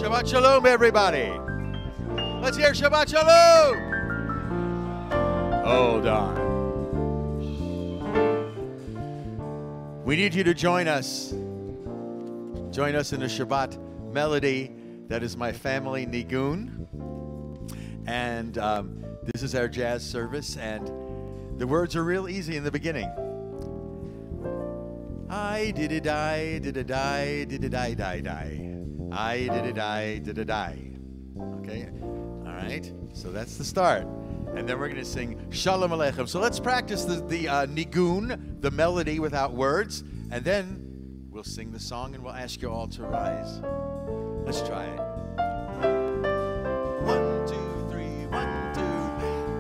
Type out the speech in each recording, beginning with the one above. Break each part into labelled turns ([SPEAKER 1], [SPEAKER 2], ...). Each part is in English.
[SPEAKER 1] Shabbat Shalom, everybody. Let's hear Shabbat Shalom. Hold on. We need you to join us. Join us in a Shabbat melody that is my family nigun. And this is our jazz service. And the words are real easy in the beginning. I did-a-die, did-a-die, did-a-die, die-die. I did-a-die, did-a-die. Okay? All right? So that's the start. And then we're going to sing Shalom Aleichem. So let's practice the nigun, the melody without words. And then we'll sing the song and we'll ask you all to rise. Let's try it. 1, 2, 3, 1, 2.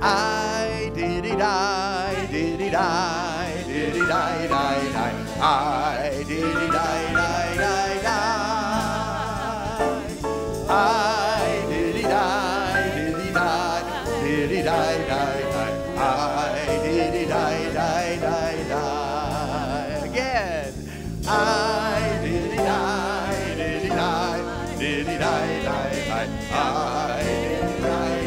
[SPEAKER 1] I did-a-die, did-a-die, did-a-die, die, die. I did-a-die, die, die, die. I did-a-die, did-a-die, did-a-die, die, die. I did-a-die, die, die, die. Again. I did-a-die, did-a-die, did-a-die, die, die. I did-a-die,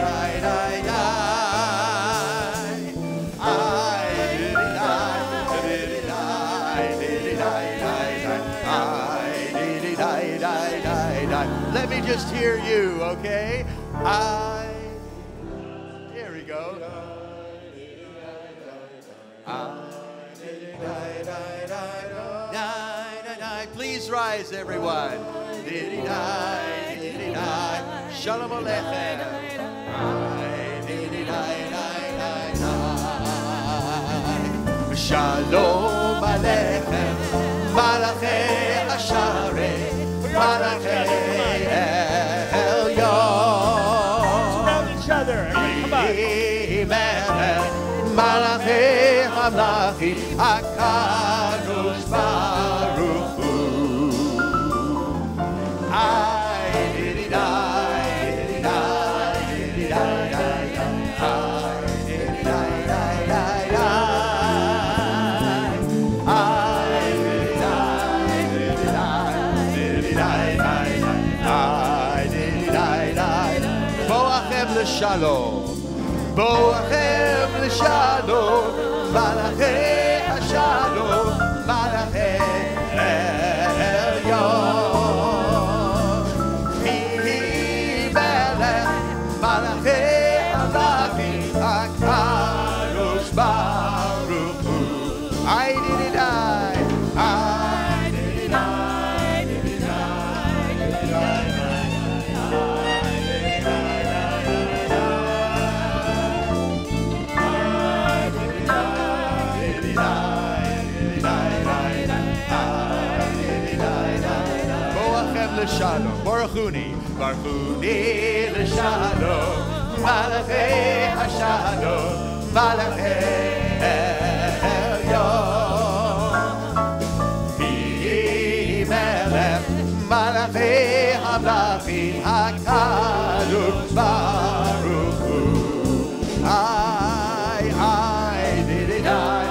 [SPEAKER 1] die, die, die. Let me just hear you, okay? Here we go. Please rise, everyone. Shalom Aleichem. Shalom Aleichem. Malachei Asharei. Malachei Elyon.
[SPEAKER 2] Surround each other. Come on.
[SPEAKER 1] Malachei Hamlachi Akadosh Baruch Hu. I did-a-die, did-a-die, did-a-die, Shalom, Boachem l'Shalom, Malachei Hashalom, Malachei Elyon. He Melech, Malachei Hamlachim, Akadosh Baruch Hu. I did-a-die, I did-a-die, did-a-die, did-a-die. Shalom, Baruchuni, Baruchuni l'Shalom, Malachei Hashalom, Malachei Elyon. He Melech, Malachei Hamlachim, Hakadosh Baruch Hu. I did-a-die,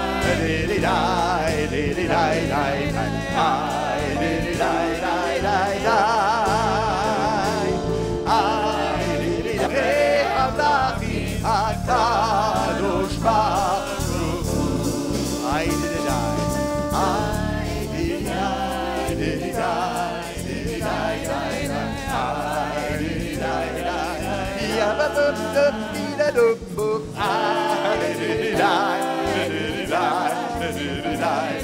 [SPEAKER 1] did-a-die, did-a-die, I did-a-die, Akadosh Baruch Hu. I did-a-die, did-a-die, did-a-die,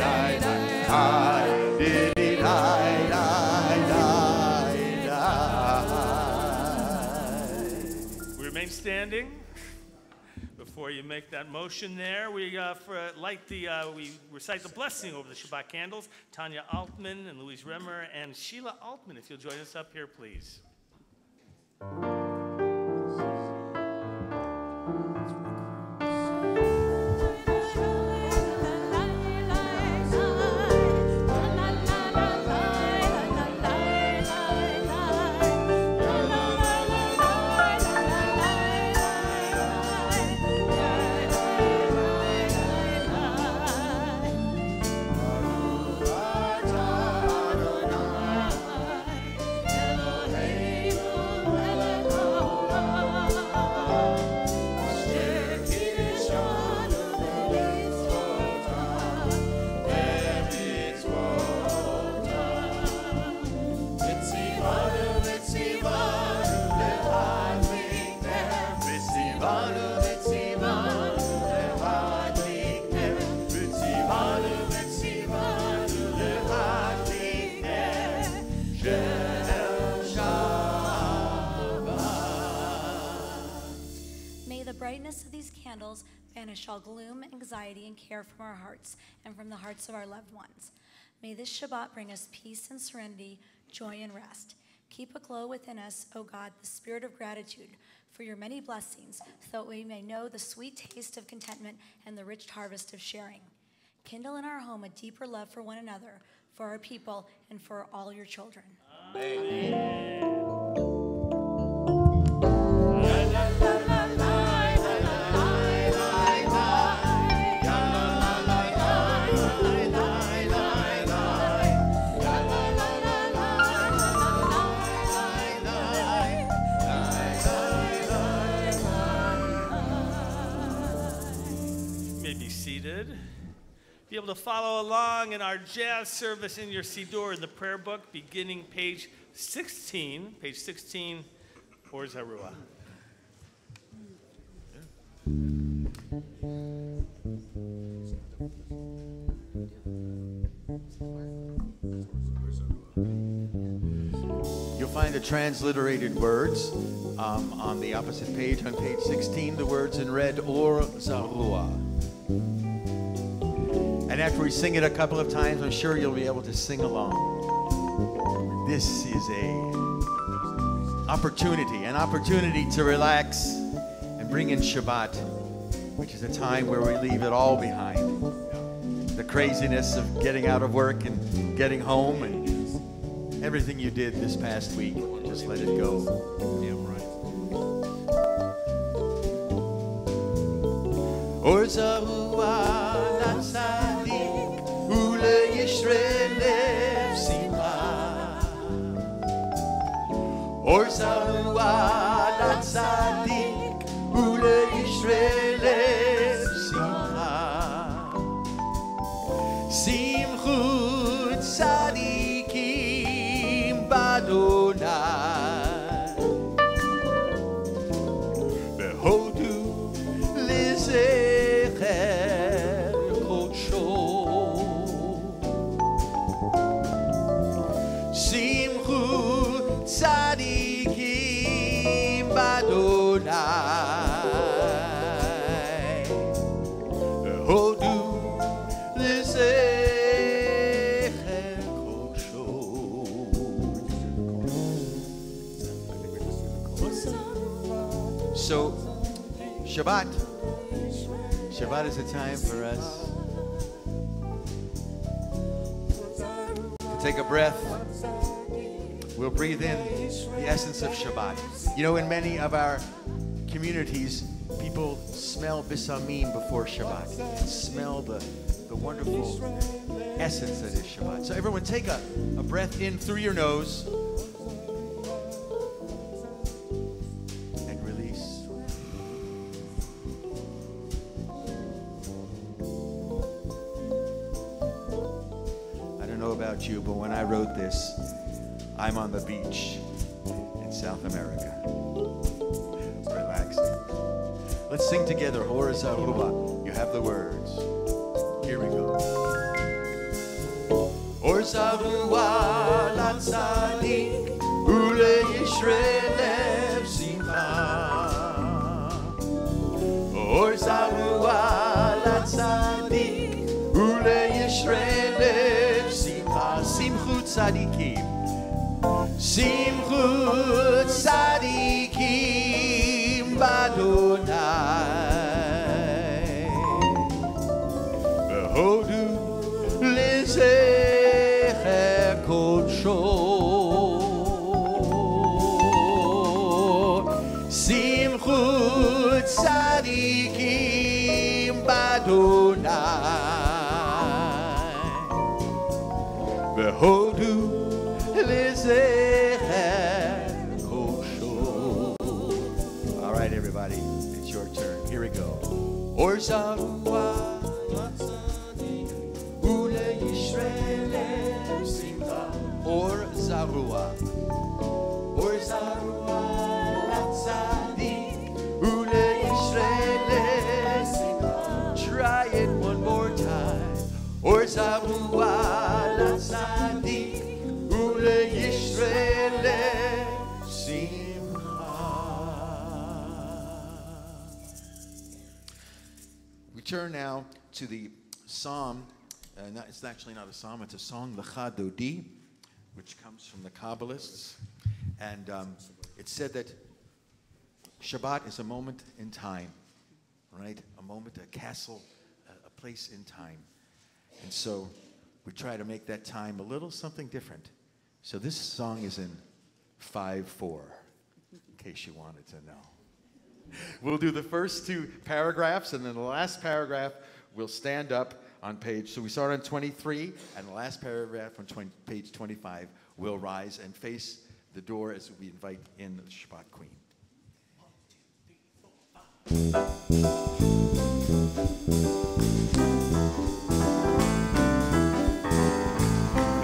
[SPEAKER 1] did-a-die,
[SPEAKER 2] We remain standing. Before you make that motion there, we recite the blessing over the Shabbat candles. Tanya Altman and Louise Remmer and Sheila Altman, if you'll join us up here, please.
[SPEAKER 3] Adonai, Elohim brightness of these candles, banish all gloom, anxiety, and care from our hearts and from the hearts of our loved ones. May this Shabbat bring us peace and serenity, joy and rest. Keep aglow within us, O God, the spirit of gratitude for your many blessings, so that we may know the sweet taste of contentment and the rich harvest of sharing. Kindle in our home a deeper love for one another, for our people, and for all your children.
[SPEAKER 2] Amen. Be able to follow along in our jazz service in your Siddur in the prayer book, beginning page 16. Page 16, Or Zarua.
[SPEAKER 1] You'll find the transliterated words on the opposite page, on page 16, the words in red, Or Zarua. And after we sing it a couple of times, I'm sure you'll be able to sing along. This is an opportunity to relax and bring in Shabbat, which is a time where we leave it all behind. The craziness of getting out of work and getting home and everything you did this past week. Just let it go. Yeah, right. Or Zarua Natzadik Ule Yishrelev Simcha. Or Zarua Natzadik Ule Yishrelev Simcha. Simchut Tzadikim Badonai. Behodu Lizecher Kodsho. Simchut Tzadikim Badonai. Behodu Lizecher Kodsho. So, Shabbat is a time for us to take a breath. We'll breathe in the essence of Shabbat. You know, in many of our communities, people smell bisamim before Shabbat and smell the wonderful essence that is Shabbat. So everyone take a breath in through your nose and release. I don't know about you, but when I wrote this, I'm on the beach in South America, relaxing. Let's sing together, Or Zarua. You have the words. Here we go. Or Zarua Latzadik Ule Yishrelev Simcha. Or Zarua Latzadik Ule Yishrelev Simcha. Simchut Tzadikim. Simchut Tzadikim Badonai. Behodu Lizecher Kodsho. Simchut Tzadikim Badonai. Behodu all right, everybody, it's your turn. Here we go. Or Zarua Ule Yishrelev Simcha. Or Zarua. Or Zarua Latzadik Ule Yishrelev Simcha. Try it one more time. Or Zarua Latzadik Ule Yishrelev Simcha. turn now to the psalm. It's actually not a psalm, it's a song, Lecha Dodi, which comes from the Kabbalists. And it's said that Shabbat is a moment in time, right? A moment, a castle, a place in time. And so we try to make that time a little something different. So this song is in 5/4, in case you wanted to know. We'll do the first 2 paragraphs, and then the last paragraph will stand up on page. So we start on 23, and the last paragraph on page 25 will rise and face the door as we invite in the Shabbat Queen. 1, 2, 3, 4, 5.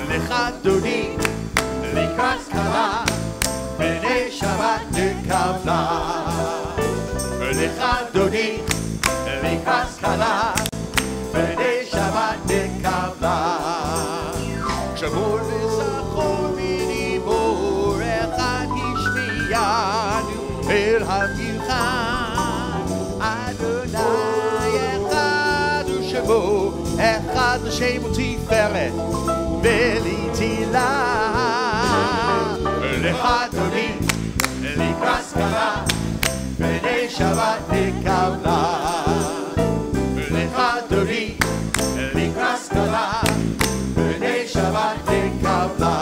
[SPEAKER 1] Lecha Dodi, likras kala, b'nei Shabbat nekavla. Lecha Dodi, likras kala, b'nei Shabbat nekavla. Shamor v'zachor v'nimor echad hishmiyanu el hamilchan. Adonai echad u'shemo echad l'shemo tiferet v'litila. Lecha Dodi, likras kala, b'nei Shabbat nekavla. Lecha Dodi, likras kala, b'nei Shabbat nekavla.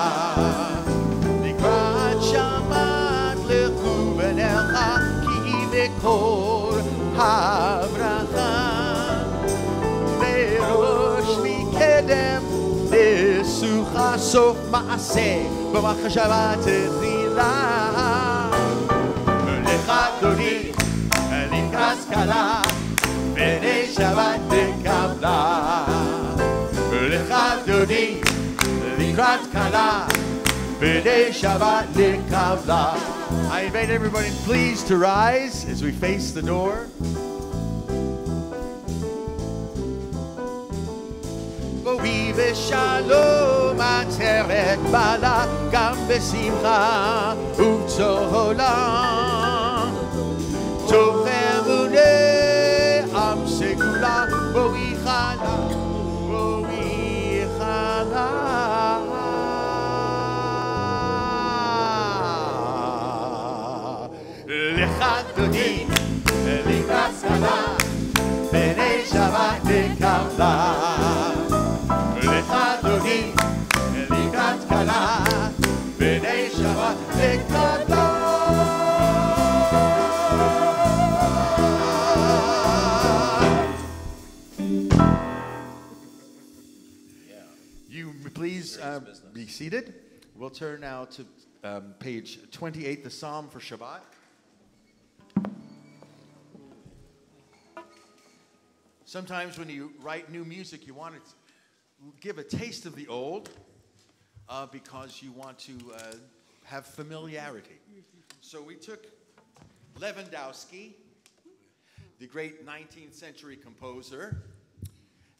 [SPEAKER 1] Likrat Shabbat lechu v'necha ki v'kol habracha. Ve'rosh mikedem lesucha sof ma'aseh b'machshavat tefila. Lecha Dodi, likras kala, b'nei Shabbat nekavla. Lecha Dodi, likras kala, b'nei Shabbat nekavla. I invite everybody, please, to rise as we face the door. Boi v'shalom atzeret bala gam v'simcha u'tzola. Tov emuneh am segula boi chala, boi chala. Lecha Dodi, likras kala, b'nei Shabbat nekavla. Lecha Dodi, likras kala, b'nei Shabbat nekavla. You please be seated. We'll turn now to page 28, the Psalm for Shabbat. Sometimes when you write new music, you want to give a taste of the old because you want to have familiarity. So we took Lewandowski, the great 19th century composer,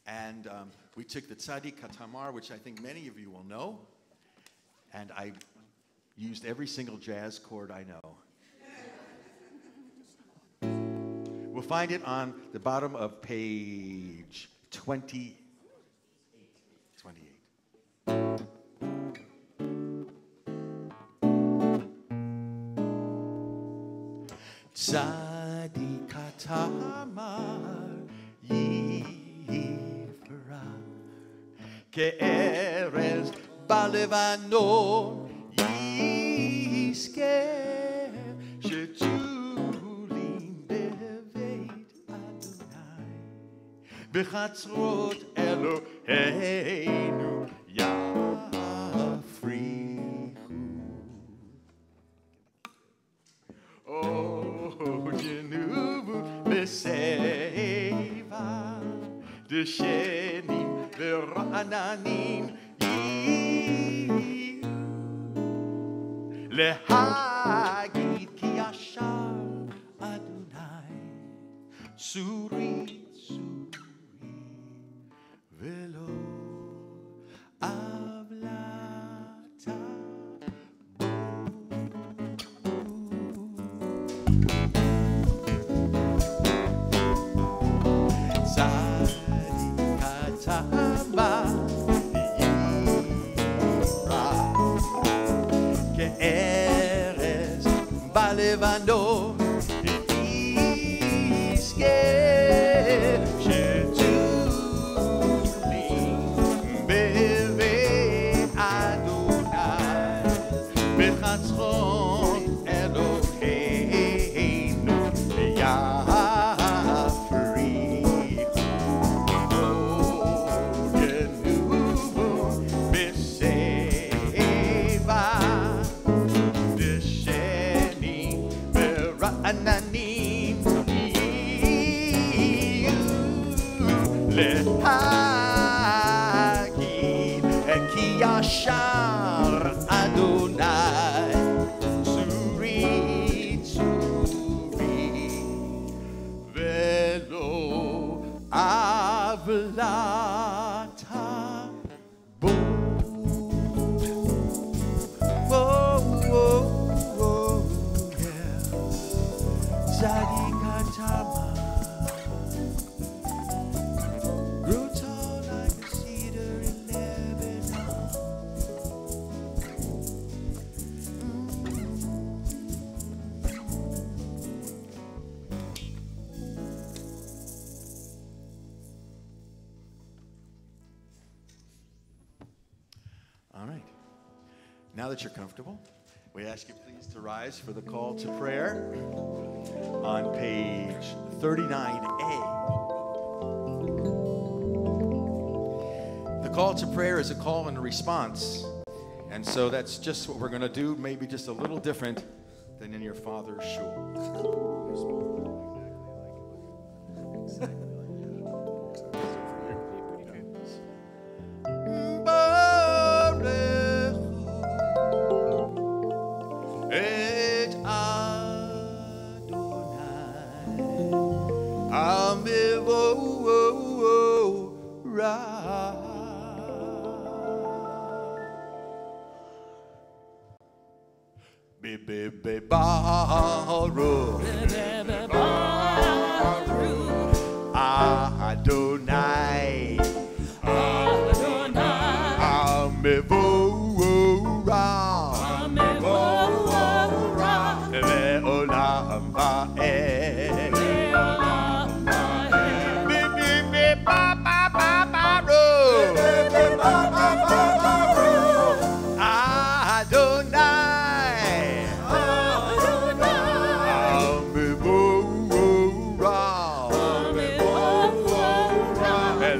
[SPEAKER 1] and we took the Tzadik Katamar, which I think many of you will know, and I used every single jazz chord I know. We'll find it on the bottom of page 28. Tzadik Katamar yifra ke'erez balevanon yisker shetulin beveit Adonai b'chatzrot Eloheinu yafrichu. Oh, Genuvu Beseva, Deshenim Verananim, Lehagid Ki Yashar Adonai, Suri, Suri, Velo Avlata. balevando iske shetuli beve Adonai bechatzron Eloheinu yafrichu genuvu beseva desheni bera'ananim lehagid ki yashar Adonai Tsuri Tsuri Velo Avlata Bo yeah Zadikatama grew tall like a cedar in Lebanon. All right. Now that you're comfortable, we ask you please to rise for the call to prayer on page 39A. The call to prayer is a call and a response. And so that's just what we're going to do, maybe just a little different than in your father's shul. Et Adonai Amevora Bebe Baru Adonai Amevora Leolam Va'ed Bebe Baru Adonai Amevora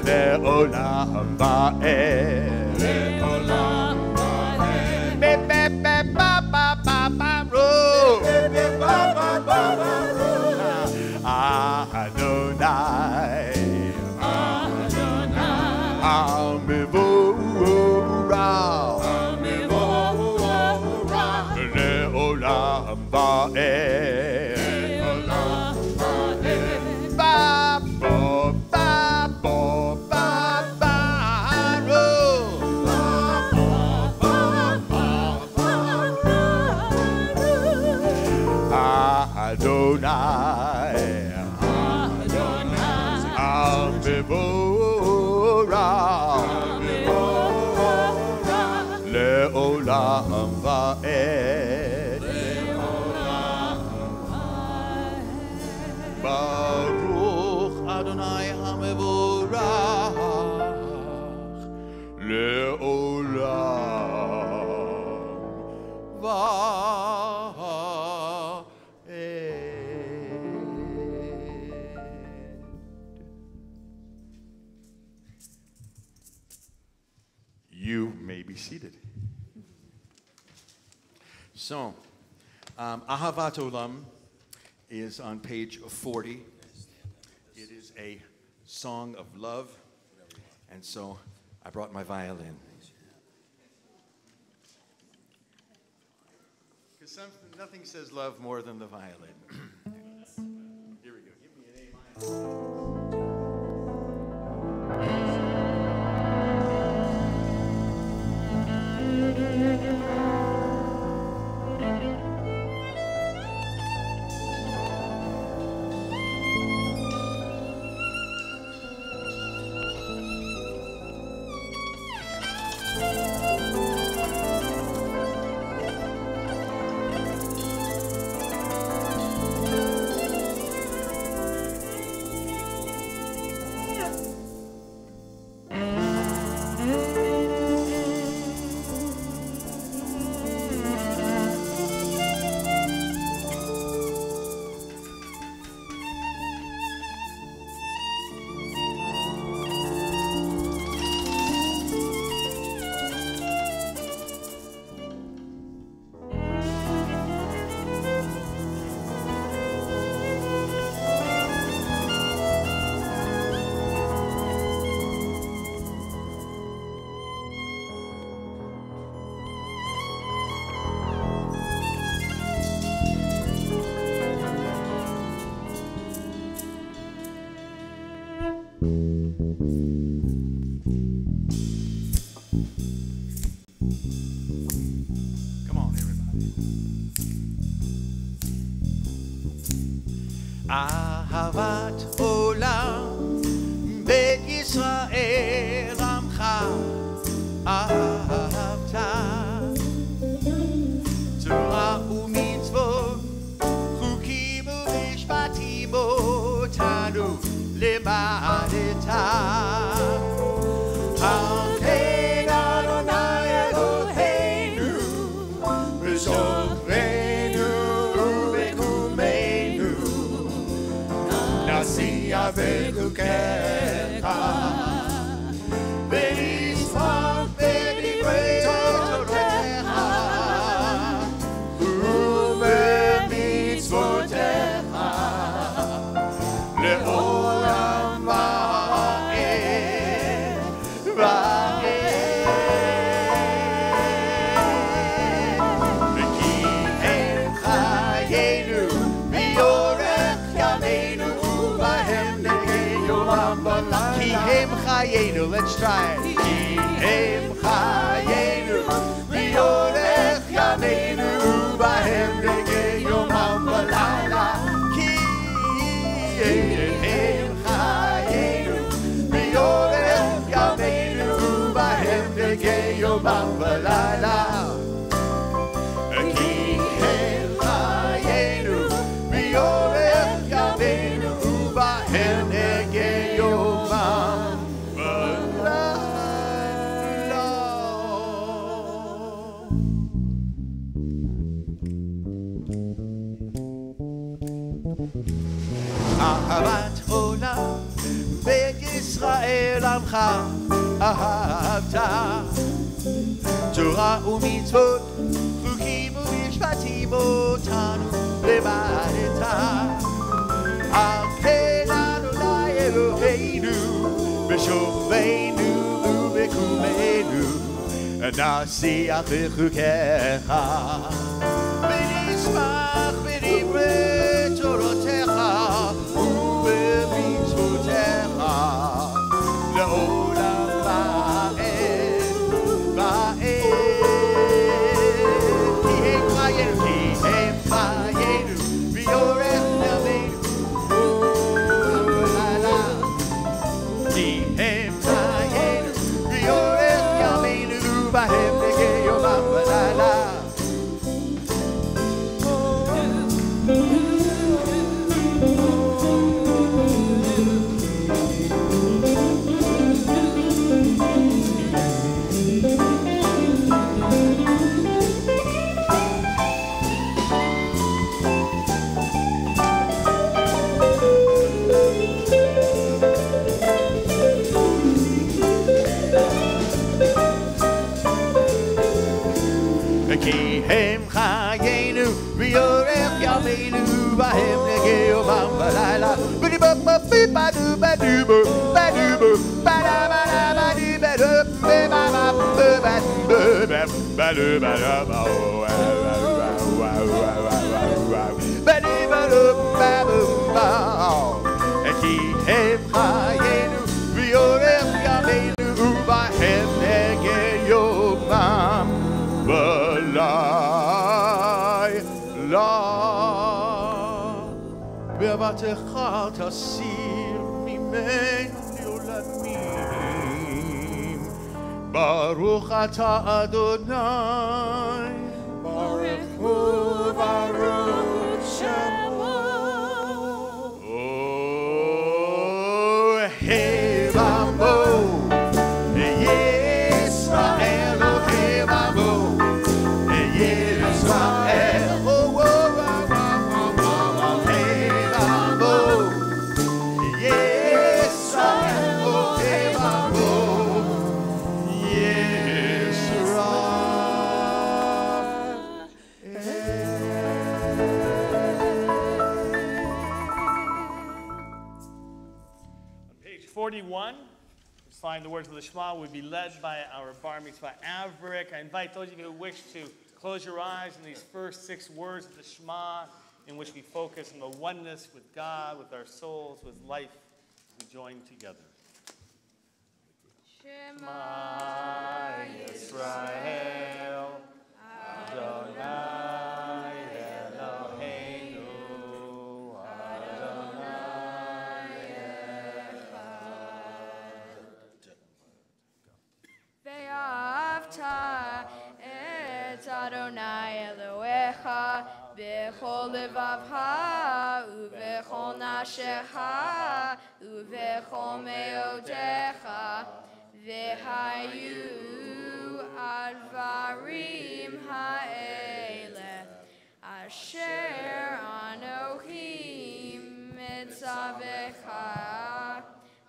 [SPEAKER 1] Leolam Va'ed Bebe Baru Adonai Amevora Leolam Va'ed Adonai Amevora Leolam Va'ed Baruch Adonai Amevora Leolam You may be seated. So, Ahavat Olam is on page 40. It is a song of love, and so I brought my violin. Because nothing says love more than the violin. Here we go. Give me an A minor. אהבת עולם, בית ישראל עמך אהבת. תורה ומצוות, חוקים ומשפטים אותנו לימדת. על כן אדוני אלוהינו בשוכבנו ובקומנו נשיח בחוקיך ונשמח בדברי תורתך ובמצוותיך לעולם ועד. וכי הם חיינו באורך ימינו ובהם נגן יומם ולילה. כי הם חיינו, let's try it. כי הם חיינו באורך ימינו ובהם נגן יומם ולילה. כי הם חיינו באורך ימינו ובהם נגן יומם ולילה. כי הם חיינו באורך ימינו ובהם נגן יומם ולילה. אהבת עולם, בית ישראל עמך אהבת. תורה ומצוות, חוקים ומשפטים אותנו לימדת. על כן אדוני אלוהינו בשוכבנו ובקומנו נשיח בחוקיך ונשמח בדברי תורתך ובמצוותיך לעולם ועד ועד. כי הם חיינו באורך ימינו ובלילה. כי הם חיינו באורך ימינו ובהם נגן יומם ולילה. כי הם חיינו באורך ימינו ובהם נגן יומם ולילה. כי הם חיינו באורך ימינו ובהם נגן יומם ולילה. באהבתך תסיר ממנו לעולמים. ברוך אתה אדוני,
[SPEAKER 4] ברך וברוך שמו.
[SPEAKER 1] אוהב עמו ישראל, אוהב עמו ישראל. אוהב עמו ישראל, אוהב עמו
[SPEAKER 2] On page 41, let's find the words of the Shema. We'll be led by our bar mitzvah Averick. I invite those of you who wish to close your eyes in these first 6 words of the Shema, in which we focus on the oneness with God, with our souls, with life. We join together. Shema Yisrael, Adonai Eloheinu, Adonai
[SPEAKER 5] bechol levavcha, uvechol nafshecha, uvechol meodecha, v'hayu advarim ha'ele, asher anohi mitzavecha,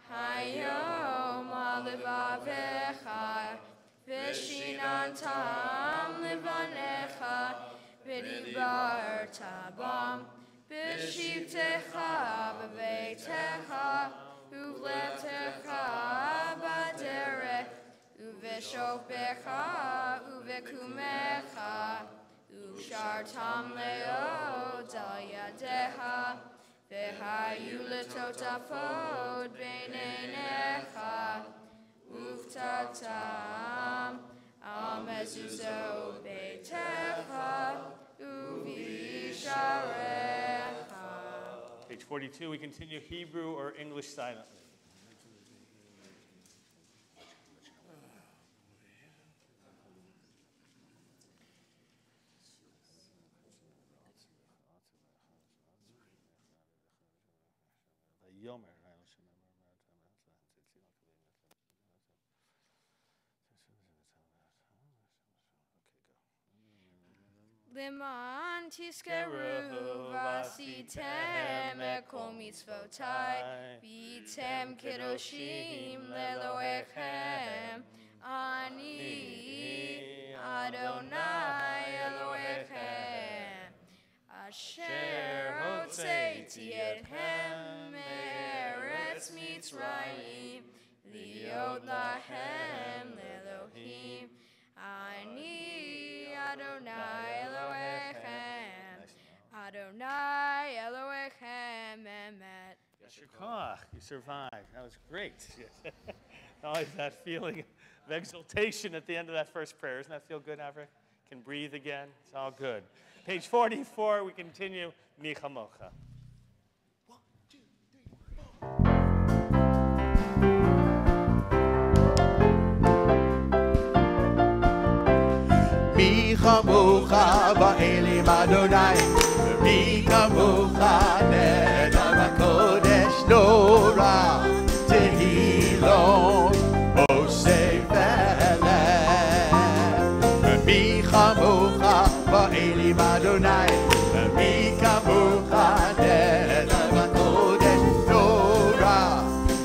[SPEAKER 5] hayom alevavecha, v'shinantam levanecha, v'dibarta bam, b'shivtecha b'beitecha, uvletecha b'derech, uveshofbecha uvekumecha, uvshartam leod al yadecha, v'hayu letotafot b'neinecha, uvtatam al mezuzot beitecha, uvisharecha.
[SPEAKER 2] Page 42, we continue Hebrew or English silently.
[SPEAKER 5] Leman tiskeru vasitem ekol mitzvotai, v'item kedoshim leloechem, ani Adonai Elohechem, asher hotzeiti etchem me'eretz Mitzrayim, liot lahem le'Elohim, ani Adonai Elohechem, Adonai Elohechem emet.
[SPEAKER 2] You survived. That was great. Always that feeling of exultation at the end of that first prayer. Doesn't that feel good, Avrik? Can breathe again. It's all good. Page 44, we continue Michamocha.
[SPEAKER 1] מי כמוך באלים אדוני, מי כמוך נדר בקודש נורא, תהילות עושה פלא. מי כמוך באלים אדוני, מי כמוך נדר בקודש נורא,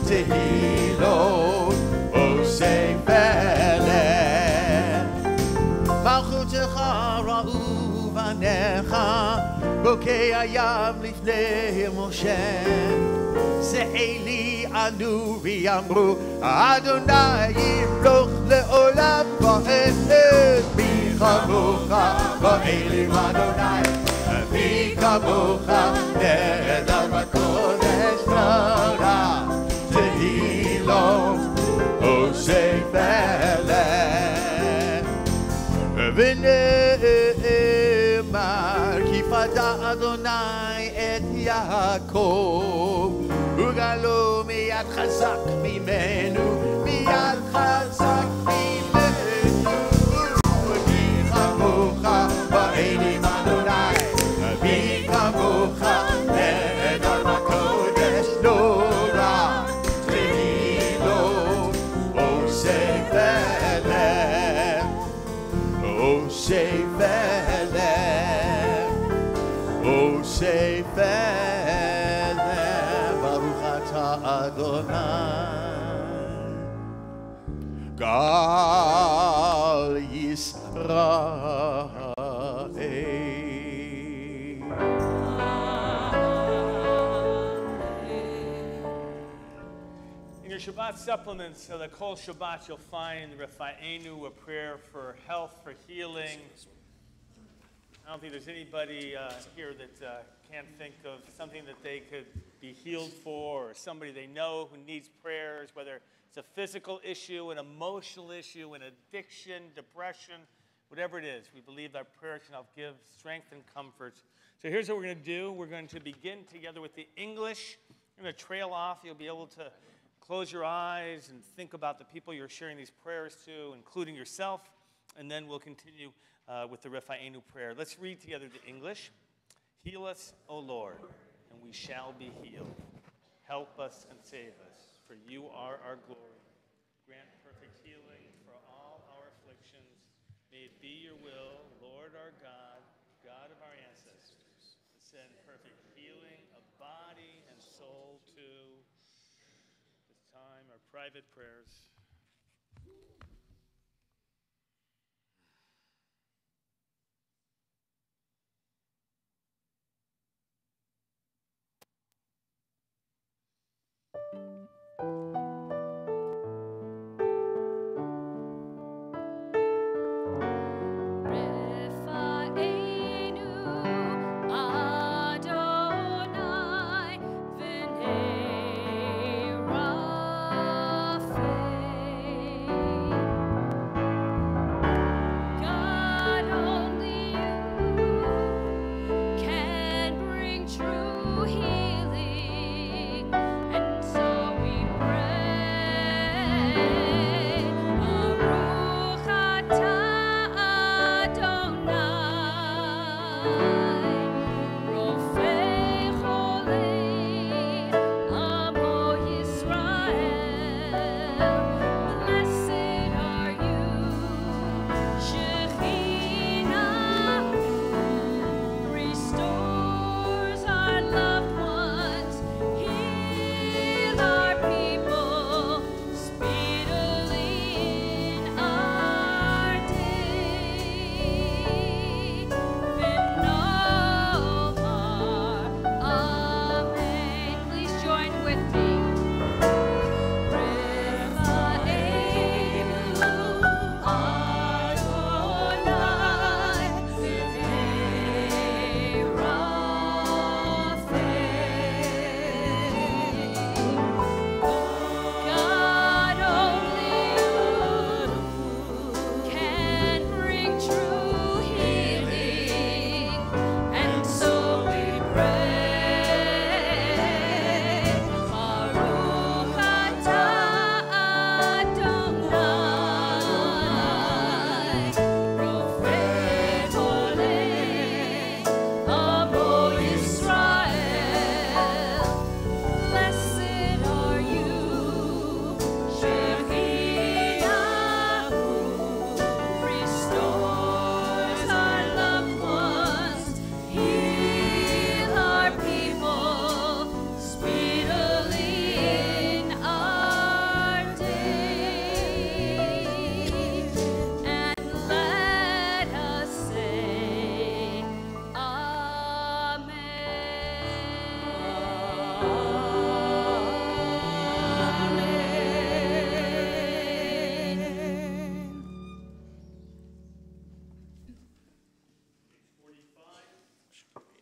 [SPEAKER 1] תהילות עושה פלא. מלכותך ראו בניך, בוקע הים לפני משה. זה אלי אנורי אמרו, אדוני ימלוך לעולם ועד. מי כמוך באלים אדוני, מי כמוך נדר בקודש נורא, תהילות עושה פלא. ונאמר כי פדה אדוני את יעקב, וגלו מיד חזק ממנו, מיד חזק ממנו. מי כמוך באלים אדוני, מי כמוך נדר בקודש נורא, תהילות עושה פלא. עושה פלא, עושה פלא, ברוך אתה אדוני, גל ישראל.
[SPEAKER 2] In your Shabbat supplements, so the Kol Shabbat, you'll find Refa'enu, a prayer for health, for healing. I don't think there's anybody here that can't think of something that they could be healed for, or somebody they know who needs prayers, whether it's a physical issue, an emotional issue, an addiction, depression, whatever it is. We believe that prayer can help give strength and comfort. So here's what we're going to do. We're going to begin together with the English. We're going to trail off. You'll be able to close your eyes and think about the people you're sharing these prayers to, including yourself. and then we'll continue with the Refa'enu prayer. Let's read together the English. Heal us, O Lord, and we shall be healed. Help us and save us, for you are our glory. Grant perfect healing for all our afflictions. May it be your will, Lord our God, God of our ancestors, to send perfect healing of body and soul to this time, our private prayers.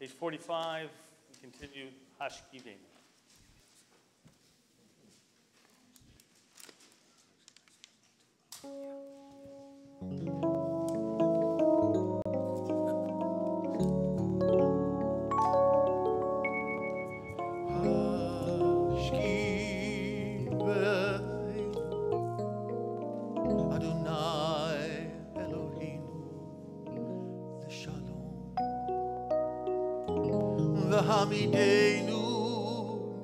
[SPEAKER 2] Page 45, we continue Hashkivin.
[SPEAKER 1] Hamidenu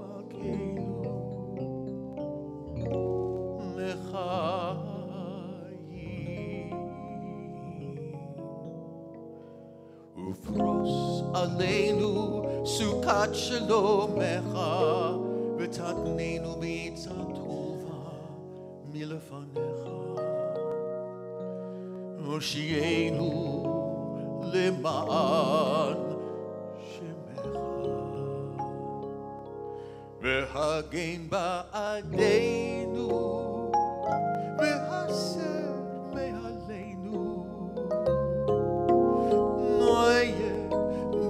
[SPEAKER 1] Makenu Lechayim Ufros Aleinu Sukat Shalomecha V'tatnenu B'yitzat Tova Milefanecha Oshienu Leman V'hagen ba'adeinu V'haser me'aleinu Noye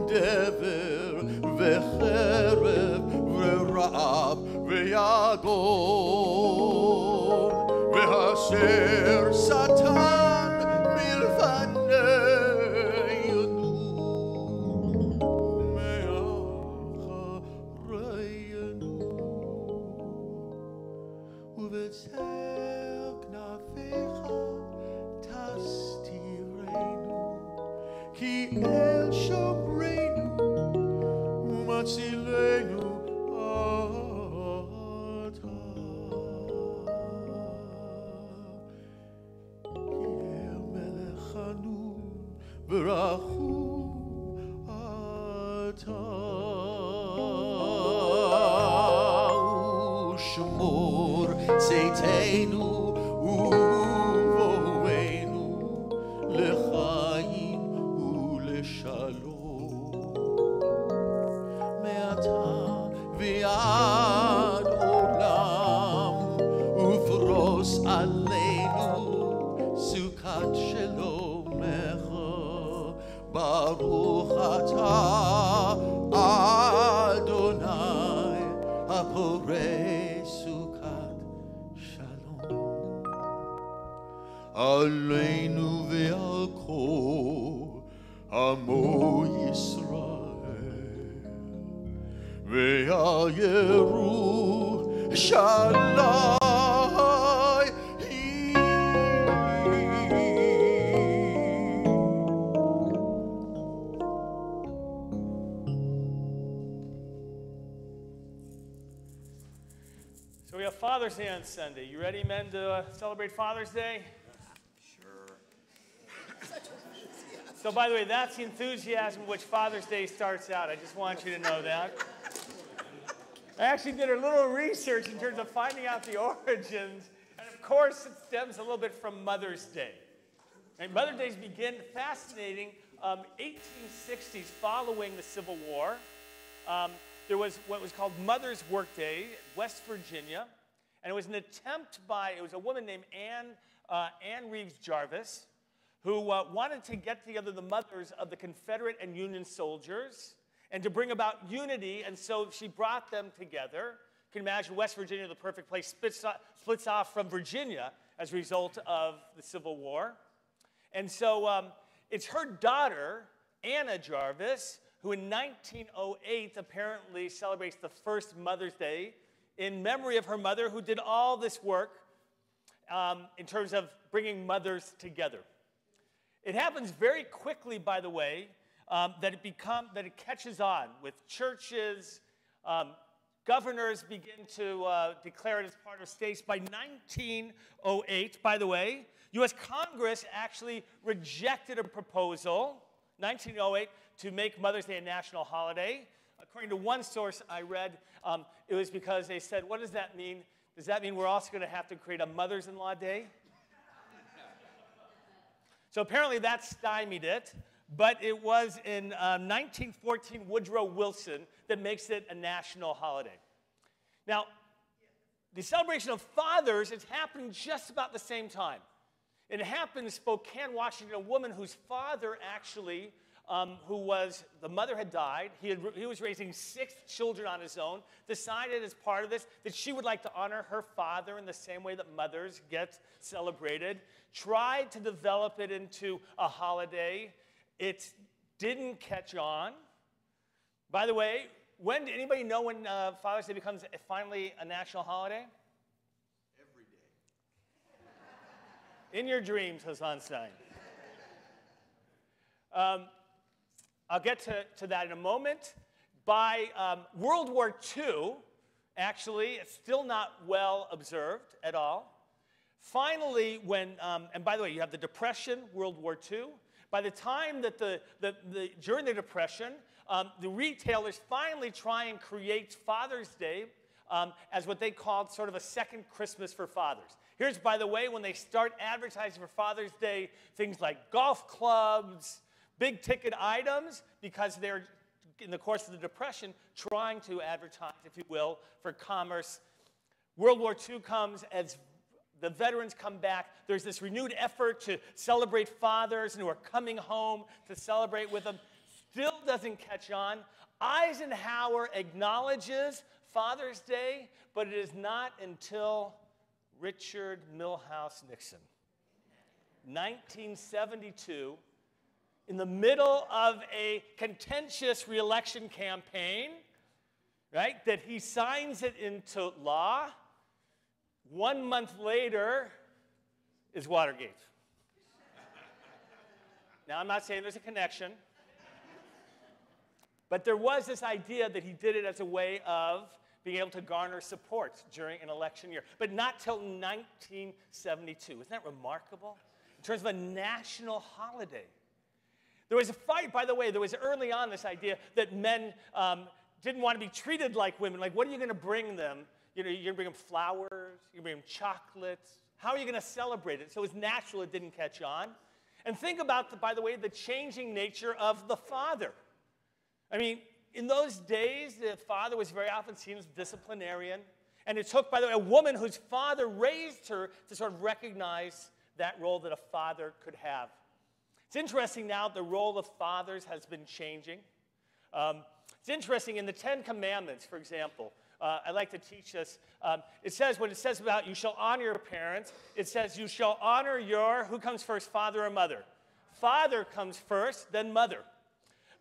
[SPEAKER 1] dever V'cherev V'ra'ab V'yagon V'haser satan milfaneyonu Uv'etzer knaficha tasti ושמור צאתנו ובואנו לחיים ולשלום מעתה ועד עולם ופרוס עלינו סוכת שלומך ברוך אתה אדוני הפורש סוכת שלום עלינו ועל כל עמו ישראל ועל ירושלים
[SPEAKER 2] So we have Father's Day on Sunday. You ready, men, to celebrate Father's Day?
[SPEAKER 1] Sure.
[SPEAKER 2] So by the way, that's the enthusiasm with which Father's Day starts out. I just want you to know that. I actually did a little research in terms of finding out the origins. And of course, it stems a little bit from Mother's Day. And Mother's Day began fascinating 1860s following the Civil War. There was what was called Mother's Workday, West Virginia. And it was an attempt by, it was a woman named Anne Reeves Jarvis, who wanted to get together the mothers of the Confederate and Union soldiers and to bring about unity, and so she brought them together. You can imagine West Virginia, the perfect place, splits off from Virginia as a result of the Civil War. And so it's her daughter, Anna Jarvis, who in 1908 apparently celebrates the first Mother's Day in memory of her mother, who did all this work in terms of bringing mothers together. It happens very quickly, by the way, that it catches on with churches. Governors begin to declare it as part of states. By 1908, by the way, U.S. Congress actually rejected a proposal, 1908, to make Mother's Day a national holiday. According to one source I read, it was because they said, what does that mean? Does that mean we're also going to have to create a Mothers-in-Law Day? So apparently that stymied it, but it was in 1914 Woodrow Wilson that makes it a national holiday. Now, the celebration of fathers is happening just about the same time. It happened in Spokane, Washington. A woman whose father actually, the mother had died. He was raising 6 children on his own, decided as part of this that she would like to honor her father in the same way that mothers get celebrated, tried to develop it into a holiday. It didn't catch on. By the way, anybody know when Father's Day becomes finally a national holiday?
[SPEAKER 1] Every day.
[SPEAKER 2] In your dreams, Hassan Stein. I'll get to that in a moment. By World War II, actually, it's still not well observed at all. Finally, and by the way, you have the Depression, World War II. By the time that during the Depression, the retailers finally try and create Father's Day as what they called sort of a second Christmas for fathers. Here's, by the way, when they start advertising for Father's Day, things like golf clubs, big ticket items, because they're, in the course of the Depression, trying to advertise, if you will, for commerce. World War II comes as the veterans come back. There's this renewed effort to celebrate fathers and who are coming home to celebrate with them. Still doesn't catch on. Eisenhower acknowledges Father's Day, but it is not until Richard Milhous Nixon, 1972, in the middle of a contentious re-election campaign, right, that he signs it into law. 1 month later is Watergate. Now, I'm not saying there's a connection, but there was this idea that he did it as a way of being able to garner support during an election year, but not till 1972. Isn't that remarkable? In terms of a national holiday. There was a fight, by the way, there was early on this idea that men didn't want to be treated like women. Like, what are you going to bring them? You know, you're going to bring them flowers, you're going to bring them chocolates. How are you going to celebrate it? So it was natural it didn't catch on. And think about, by the way, the changing nature of the father. I mean, in those days, the father was very often seen as disciplinarian. And it took, by the way, a woman whose father raised her to sort of recognize that role that a father could have. It's interesting now, the role of fathers has been changing. It's interesting, in the Ten Commandments, for example, I like to teach this. It says, when it says about you shall honor your parents, it says you shall honor your, who comes first, father or mother? Father comes first, then mother.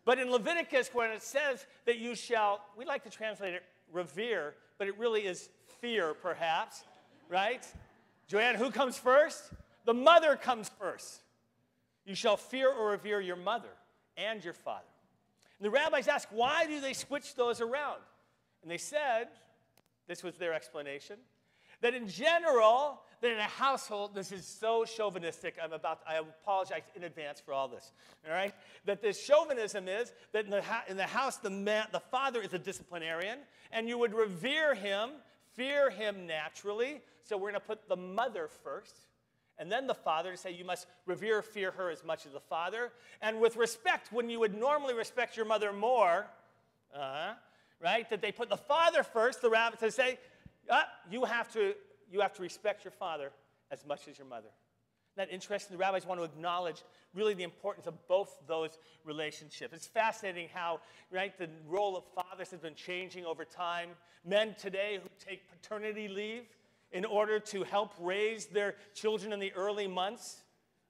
[SPEAKER 2] But in Leviticus, when it says that you shall, we like to translate it revere, but it really is fear, perhaps, right? Joanne, who comes first? The mother comes first. You shall fear or revere your mother and your father. And the rabbis asked, why do they switch those around? And they said, this was their explanation, that in general, that in a household, this is so chauvinistic, I apologize in advance for all this, all right? That this chauvinism is that in the house, the father is a disciplinarian, and you would revere him, fear him naturally, so we're going to put the mother first, and then the father, to say you must revere, fear her as much as the father, and with respect, when you would normally respect your mother more, right, that they put the father first, the rabbis to say, you have to respect your father as much as your mother. Isn't that interesting? The rabbis want to acknowledge really the importance of both those relationships. It's fascinating how, right, the role of fathers has been changing over time. Men today who take paternity leave in order to help raise their children in the early months.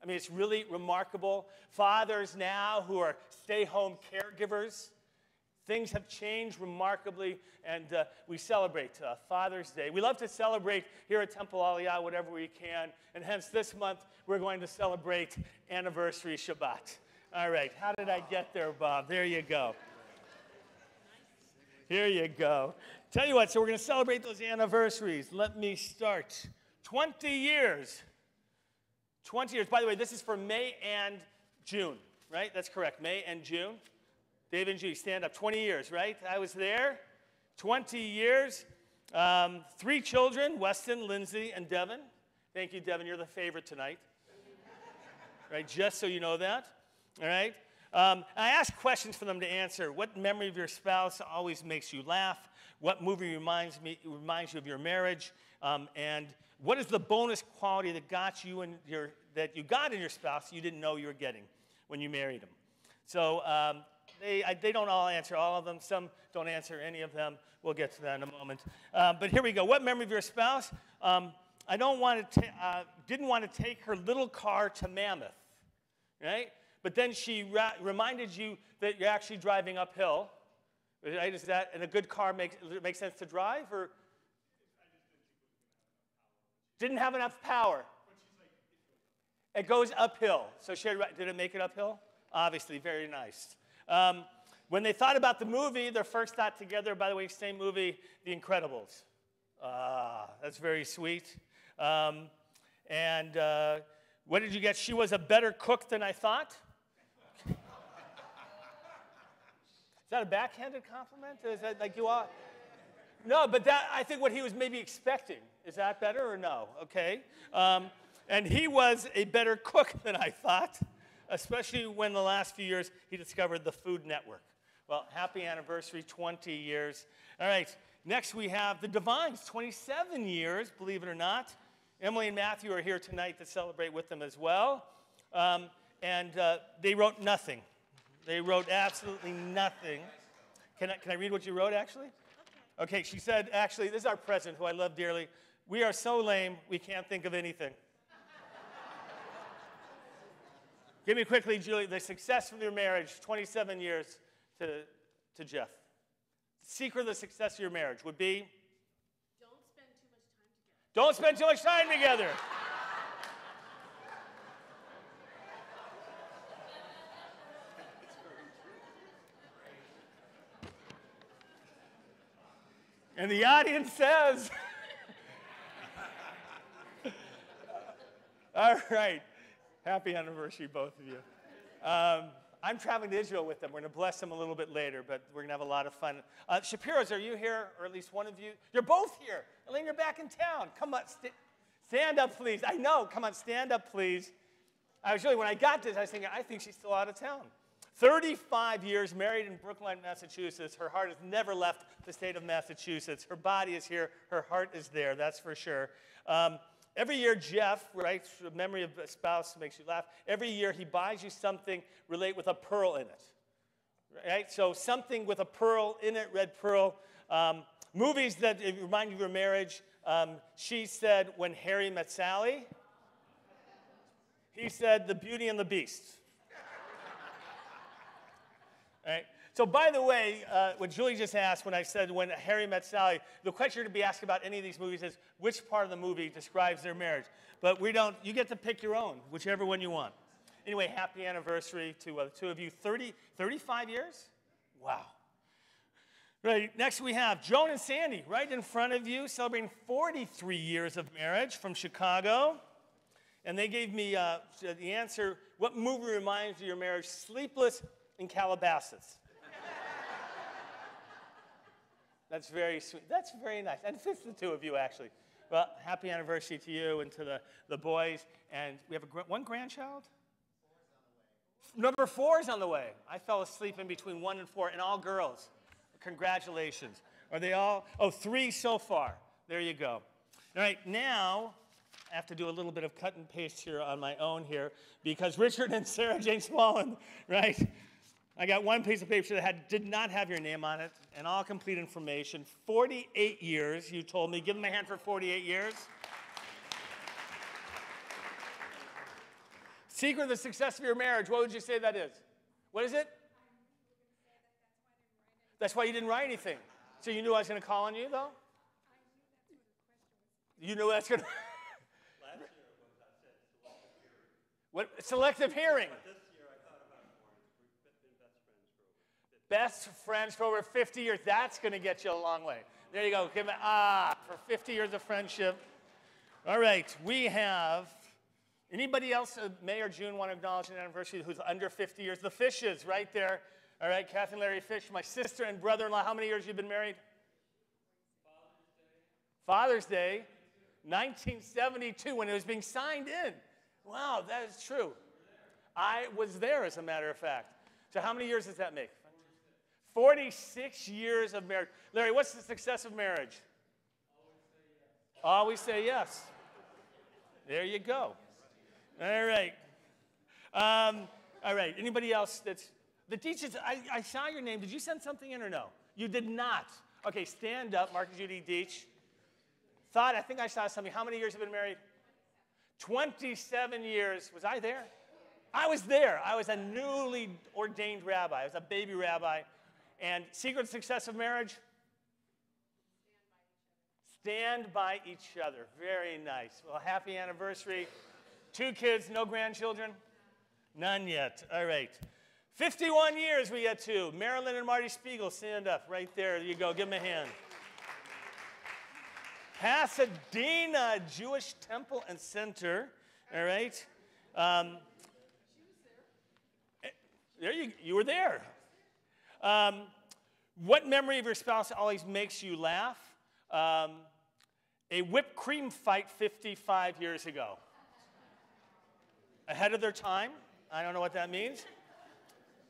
[SPEAKER 2] I mean, it's really remarkable. Fathers now who are stay-home caregivers. Things have changed remarkably, and we celebrate Father's Day. We love to celebrate here at Temple Aliyah whatever we can, and hence this month we're going to celebrate Anniversary Shabbat. All right, how did I get there, Bob? There you go. Here you go. Tell you what, so we're going to celebrate those anniversaries. Let me start. 20 years. 20 years. By the way, this is for May and June, right? That's correct, May and June. Dave and Judy, stand up. 20 years, right? I was there. 20 years. 3 children, Weston, Lindsay, and Devin. Thank you, Devin. You're the favorite tonight. Right? Just so you know that. All right? I asked questions for them to answer. What memory of your spouse always makes you laugh? What movie reminds you of your marriage? And what is the bonus quality that you got in your spouse you didn't know you were getting when you married him? So they don't all answer all of them. Some don't answer any of them. We'll get to that in a moment. But here we go. What memory of your spouse? I didn't want to take her little car to Mammoth, right? But then she reminded you that you're actually driving uphill, right? Is that, and a good car makes sense to drive, or didn't have enough power? It goes uphill. So did it make it uphill? Obviously, very nice. When they thought about the movie, their first thought together, by the way, same movie, The Incredibles. That's very sweet. What did you get? She was a better cook than I thought. Is that a backhanded compliment? Is that like you are? No, but I think what he was maybe expecting. Is that better or no? Okay. And he was a better cook than I thought, especially when the last few years he discovered the Food Network. Well, happy anniversary, 20 years. All right, next we have the Divines, 27 years, believe it or not. Emily and Matthew are here tonight to celebrate with them as well. They wrote nothing. They wrote absolutely nothing. Can I read what you wrote, actually? Okay, she said, actually, this is our president, who I love dearly. We are so lame, we can't think of anything. Give me quickly, Julie, the success of your marriage, 27 years to Jeff. The secret of the success of your marriage would be? Don't spend too much time together. And the audience says, all right. Happy anniversary, both of you. I'm traveling to Israel with them. We're going to bless them a little bit later, but we're going to have a lot of fun. Shapiro's, are you here, or at least one of you? You're both here. Elaine, you're back in town. Come on, stand up, please. I know. Come on, stand up, please. When I got this, I was thinking, I think she's still out of town. 35 years, married in Brookline, Massachusetts. Her heart has never left the state of Massachusetts. Her body is here. Her heart is there, that's for sure. Every year, Jeff, right, memory of a spouse makes you laugh. Every year, he buys you something relate with a pearl in it, right? So something with a pearl in it, red pearl. Movies that remind you of your marriage. She said, When Harry Met Sally. He said, The Beauty and the Beast. Right? So by the way, what Julie just asked when I said When Harry Met Sally, the question to be asked about any of these movies is which part of the movie describes their marriage. But we don't, you get to pick your own, whichever one you want. Anyway, happy anniversary to the two of you. 35 years? Wow. Right, next we have Joan and Sandy right in front of you, celebrating 43 years of marriage from Chicago. And they gave me the answer, what movie reminds you of your marriage? Sleepless in Calabasas. That's very sweet. That's very nice. And it fits the two of you, actually. Well, happy anniversary to you and to the boys. And we have one grandchild? 4's on the way. Number 4 is on the way. I fell asleep in between 1 and 4, and all girls. Congratulations. Are they all? Oh, 3 so far. There you go. All right, now I have to do a little bit of cut and paste here on my own here because Richard and Sarah Jane Smallin, right? I got one piece of paper that did not have your name on it and all complete information. 48 years, you told me. Give them a hand for 48 years. Secret of the success of your marriage, what would you say that is? What is it? That's why you didn't write anything. So you knew I was going to call on you, though? You knew that's going to...
[SPEAKER 6] Last year I said selective hearing.
[SPEAKER 2] What? Selective hearing.
[SPEAKER 6] But this year I thought about it more. We've been best friends for over 50
[SPEAKER 2] Best friends for over 50 years. That's going to get you a long way. There you go. Give me, for 50 years of friendship. All right. We have... Anybody else, May or June, want to acknowledge an anniversary who's under 50 years? The Fishes, right there. All right, Kathy and Larry Fish, my sister and brother-in-law. How many years you been married? Father's Day, 1972, when it was being signed in. Wow, that is true. I was there, as a matter of fact. So how many years does that make? 46 years of marriage. Larry, what's the success of marriage? Always say yes. There you go. All right. All right, anybody else that's... The teachers, I saw your name. Did you send something in or no? You did not. Okay, stand up, Mark and Judy Deitch. I think I saw something. How many years have you been married? 27 years. Was I there? I was there. I was a newly ordained rabbi. I was a baby rabbi. And secret success of marriage? Stand by each other. Very nice. Well, happy anniversary. 2 kids, no grandchildren? None yet. All right. 51 years we get to. Marilyn and Marty Spiegel, stand up right there. There you go. Give them a hand. Pasadena Jewish Temple and Center. All right. There you were there. What memory of your spouse always makes you laugh? A whipped cream fight 55 years ago. Ahead of their time. I don't know what that means.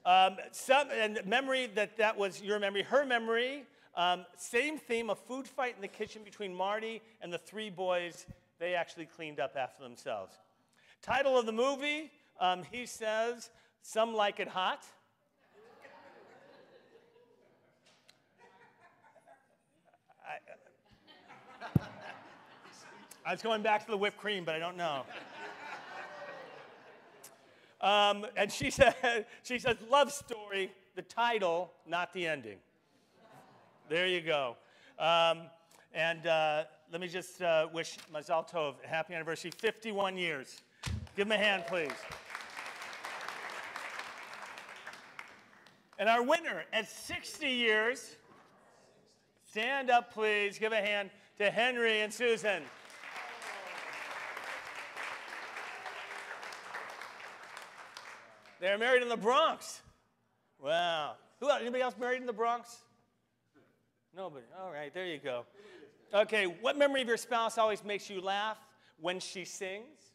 [SPEAKER 2] And memory that was your memory. Her memory, same theme, a food fight in the kitchen between Marty and the 3 boys. They actually cleaned up after themselves. Title of the movie, he says, Some Like It Hot. I was going back to the whipped cream, but I don't know. And she says, love story, the title, not the ending. There you go. And let me just wish Mazal Tov, happy anniversary, 51 years. Give him a hand, please. And our winner at 60 years, stand up, please. Give a hand to Henry and Susan. They're married in the Bronx. Wow. Who else? Anybody else married in the Bronx? Nobody. All right, there you go. Okay, what memory of your spouse always makes you laugh when she sings?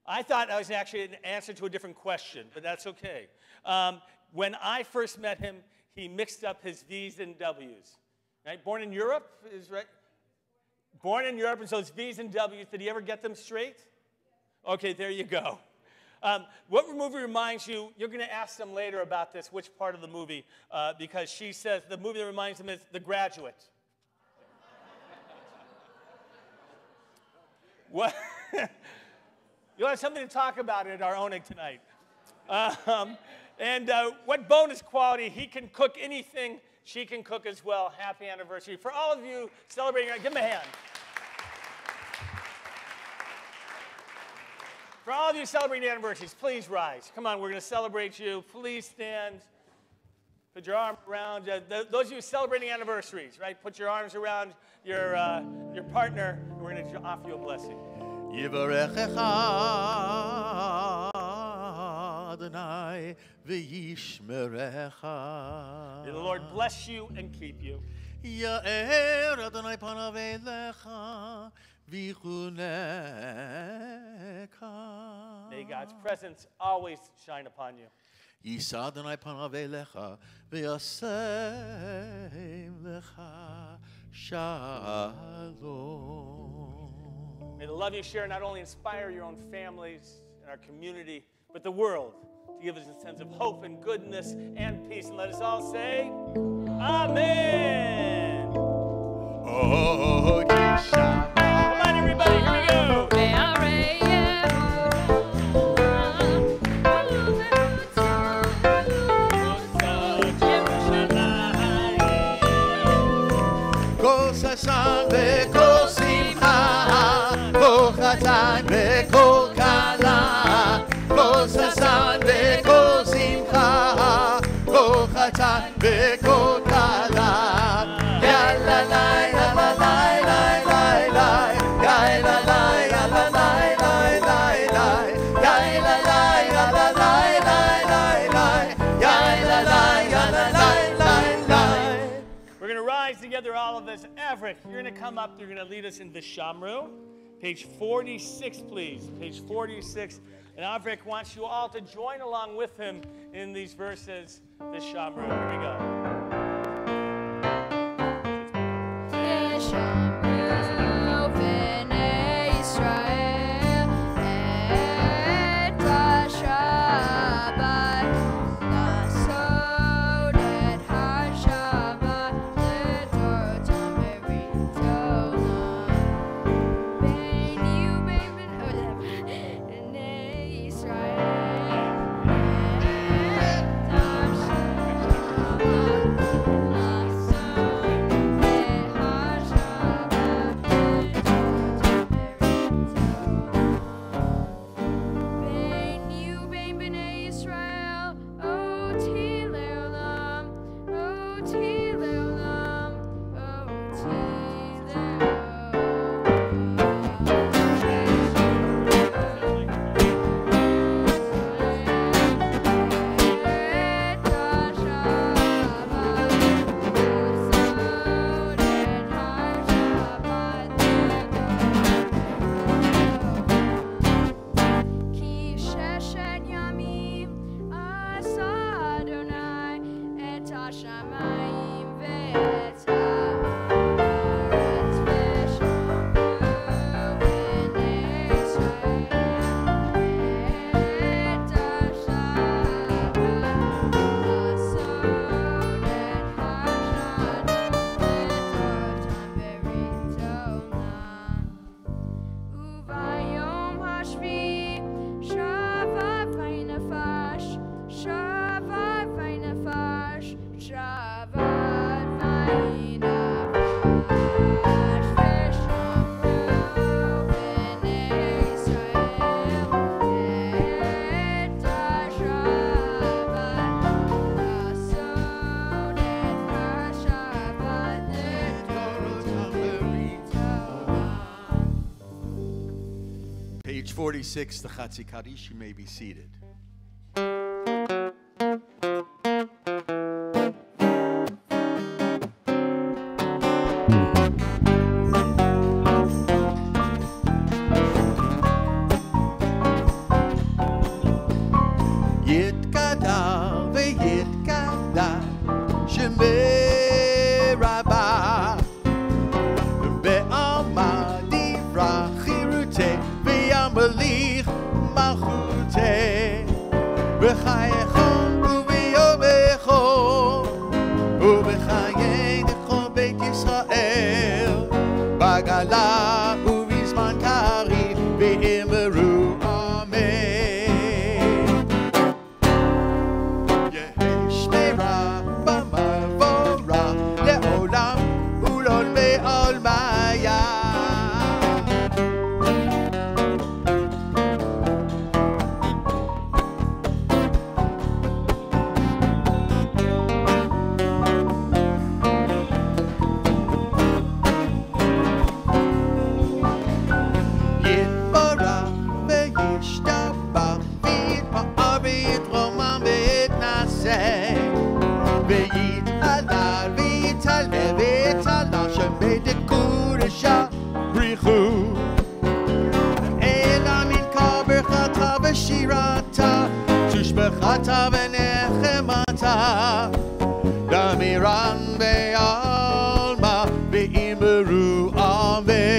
[SPEAKER 2] I thought that was actually an answer to a different question, but that's okay. When I first met him, he mixed up his V's and W's. Right? Born in Europe, is right? Born in Europe, and so it's V's and W's. Did he ever get them straight? Okay, there you go. What movie reminds you? You're going to ask them later about this, which part of the movie, because she says the movie that reminds them is The Graduate. What? You'll have something to talk about at our owning tonight. And what bonus quality? He can cook anything. She can cook as well. Happy anniversary. For all of you celebrating, give him a hand. For all of you celebrating anniversaries, please rise. Come on, we're going to celebrate you. Please stand. Put your arm around. Those of you celebrating anniversaries, right? Put your arms around your partner, and we're going to offer you a blessing.
[SPEAKER 1] Yivarechecha Adonai v'yishmerecha.
[SPEAKER 2] May the Lord bless you and keep you.
[SPEAKER 1] Ya'er Adonai panav elecha v'chuneka.
[SPEAKER 2] May God's presence always shine upon you.
[SPEAKER 1] Yisa Adonai panav elecha v'yasem lecha shalom.
[SPEAKER 2] May the love you share not only inspire your own families and our community, but the world, to give us a sense of hope and goodness and peace. And let us all say, Amen.
[SPEAKER 1] Oh, Yeshua.
[SPEAKER 2] Come on, everybody, here we go.
[SPEAKER 1] Chatan v'kol kala, kol sasan v'kol simcha, kol chatan v'kol kala. Ya la la, ya la la, la la la, ya la la, ya la la, la la la, ya la la, ya la la, la la la, ya la la, ya la la, la la.
[SPEAKER 2] We're going to rise together, all of us. Averick, you're going to come up. You're going to lead us in the Shamru. Page 46, please. Page 46. And Averick wants you all to join along with him in these verses, the Shamru. Here we go.
[SPEAKER 5] Shamayim
[SPEAKER 1] 46, the Chatzi Kaddish. You may be seated. Yitkada veyitkada shemei rabba be'alma divra chirute ve'yamelich malchute b'chayechon u'v'yomecho u'b'chayedecho beit Yisrael bagala u'vizman kari ve'immeru Shirata, Tushbechata Venechemata, Damiran Be'alma, Be'immeru Amen.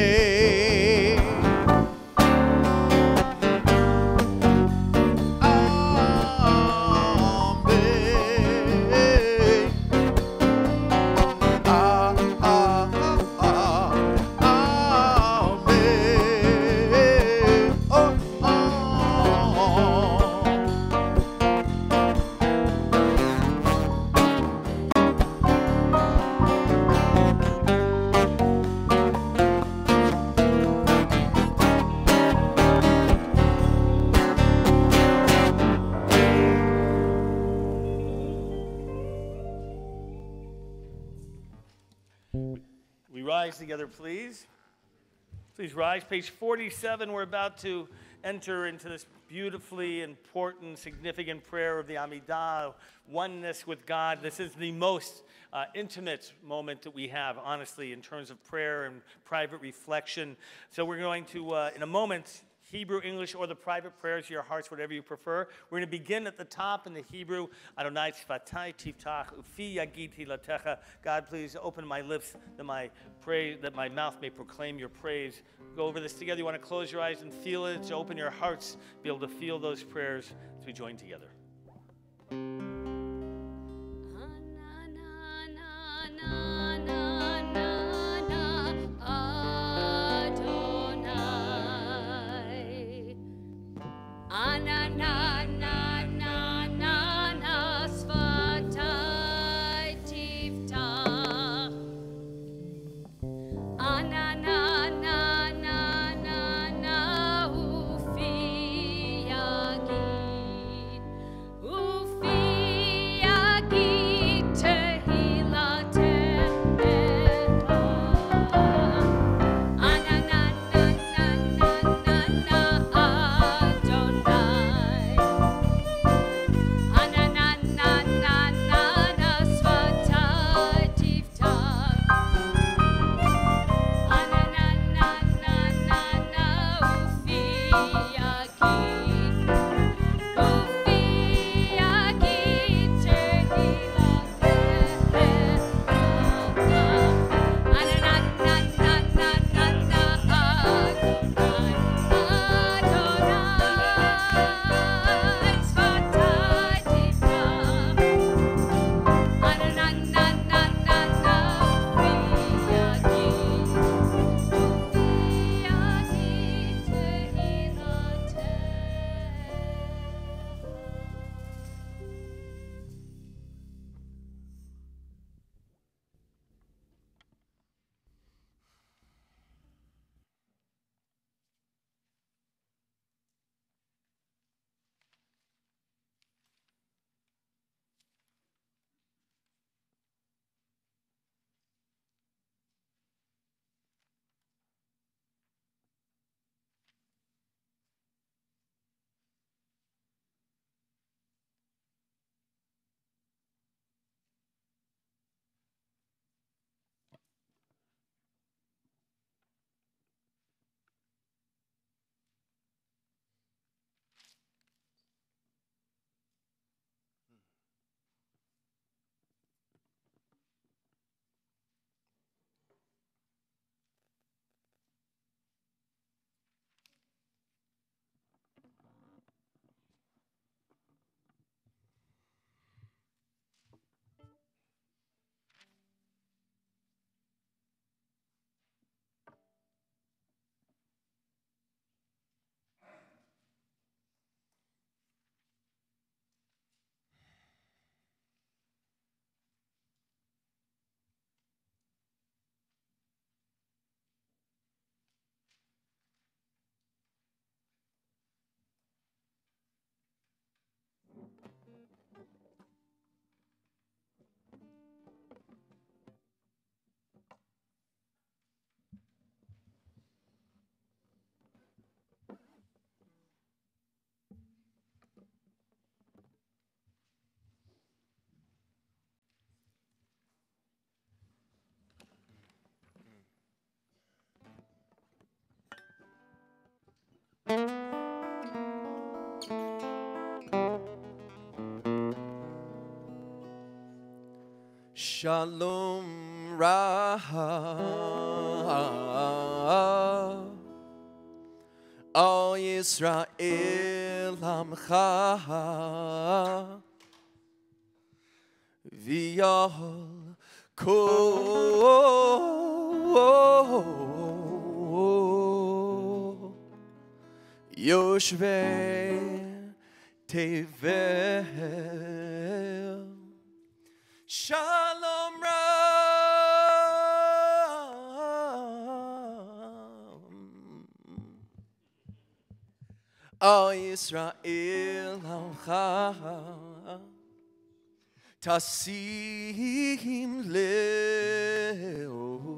[SPEAKER 2] We rise together, please. Please rise. Page 47, we're about to enter into this beautifully important, significant prayer of the Amidah, oneness with God. This is the most intimate moment that we have, honestly, in terms of prayer and private reflection. So we're going to, in a moment, Hebrew, English, or the private prayers to your hearts, whatever you prefer. We're going to begin at the top in the Hebrew. Adonai tzvatai tiftach ufi yagid hilatecha. God, please open my lips that my mouth may proclaim your praise. Go over this together. You want to close your eyes and feel it. So open your hearts, be able to feel those prayers as we join together.
[SPEAKER 7] Shalom Ra All Yisrael Amcha V'yol Kol Yoshvei Tevel Shalom All Yisrael Amcha Tasim Le'olam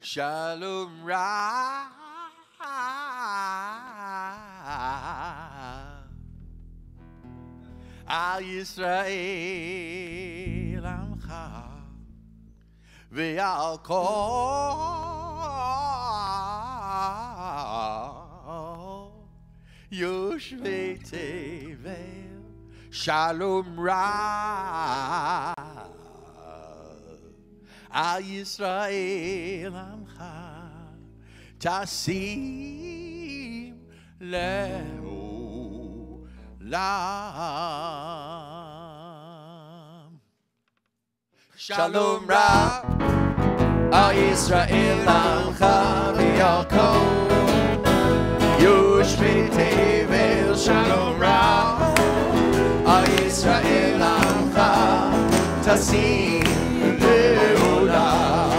[SPEAKER 1] Shalom Ra Al Yisrael Amcha Ve'al Kol Yoshvei Tevel Shalom Ra Al Yisrael Amcha Tasim Le'olam
[SPEAKER 7] Shalom Ra Al Yisrael Amcha V'yal Kol Yoshvei Tevel Shalom Ra Al Yisrael Amcha Tasim Le'olam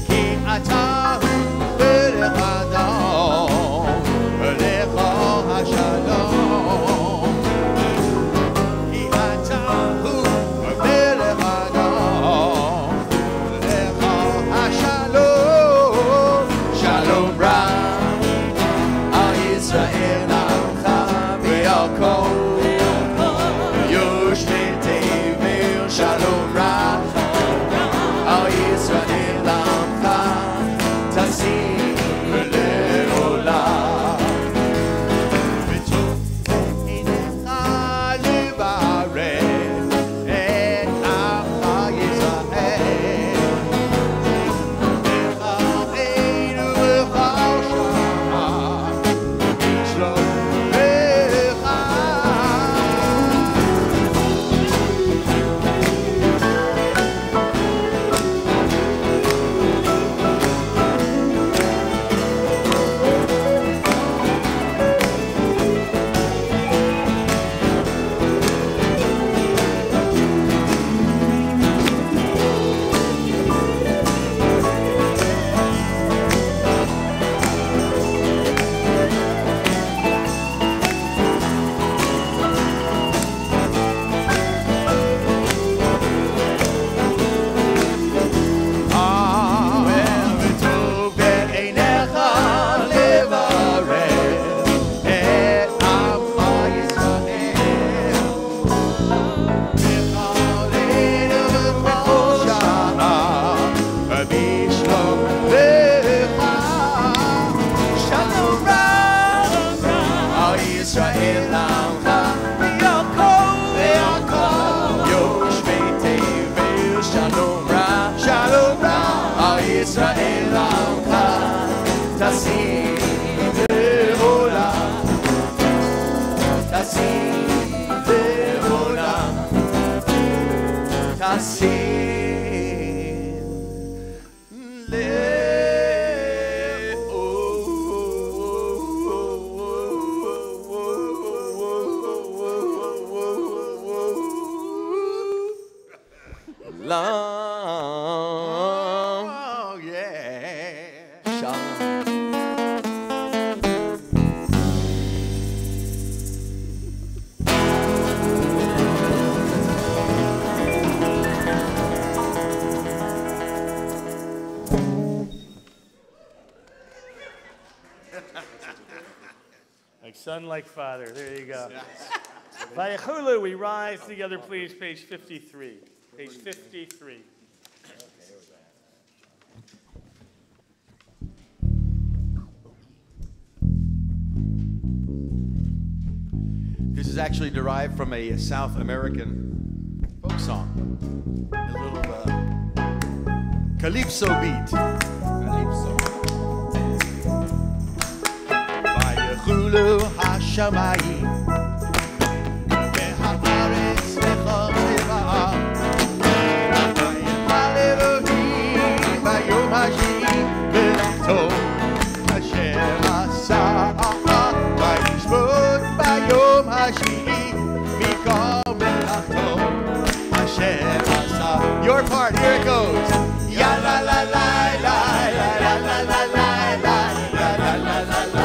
[SPEAKER 1] Ki atahu Melech Adon Lecha HaShalom Ki atahu Melech Adon Lecha HaShalom
[SPEAKER 7] Shalom Ra Al Yisrael Amcha V'yal Kol Yoshvei Tevel Shalom Ra Al Yisrael Amcha Tasim Le'olam
[SPEAKER 1] V'tov einecha levaret et Amcha Yisrael V'chareinu v'chal shana v'shlomecha V'tov einecha levaret et Amcha Yisrael V'chareinu v'chol shana v'shlomecha Shalom Ra
[SPEAKER 7] Al Yisrael Amcha V'yal Kol Yoshvei Tevel Shalom Ra
[SPEAKER 1] Shalom Ra
[SPEAKER 7] Al Yisrael Amcha Tasim Le'olam Tasim Le'olam Tasim Le'olam
[SPEAKER 1] Oh yeah
[SPEAKER 7] Shalom.
[SPEAKER 2] Like son, like father. There you go. Vayachulu, we rise together, please. Page 53. Page 53.
[SPEAKER 1] is actually derived from a South American folk song. A little calypso beat. Calypso. Vayechulu hashamayim v'haaretz v'chol tzeba'ah vayechal Elohim vayom hashvi'i v'tov asher asah vayishbot vayom hashvi'i mikol melachtov asher asah. Your part, here it goes. Ya la la la la la la la la la la la la la la la.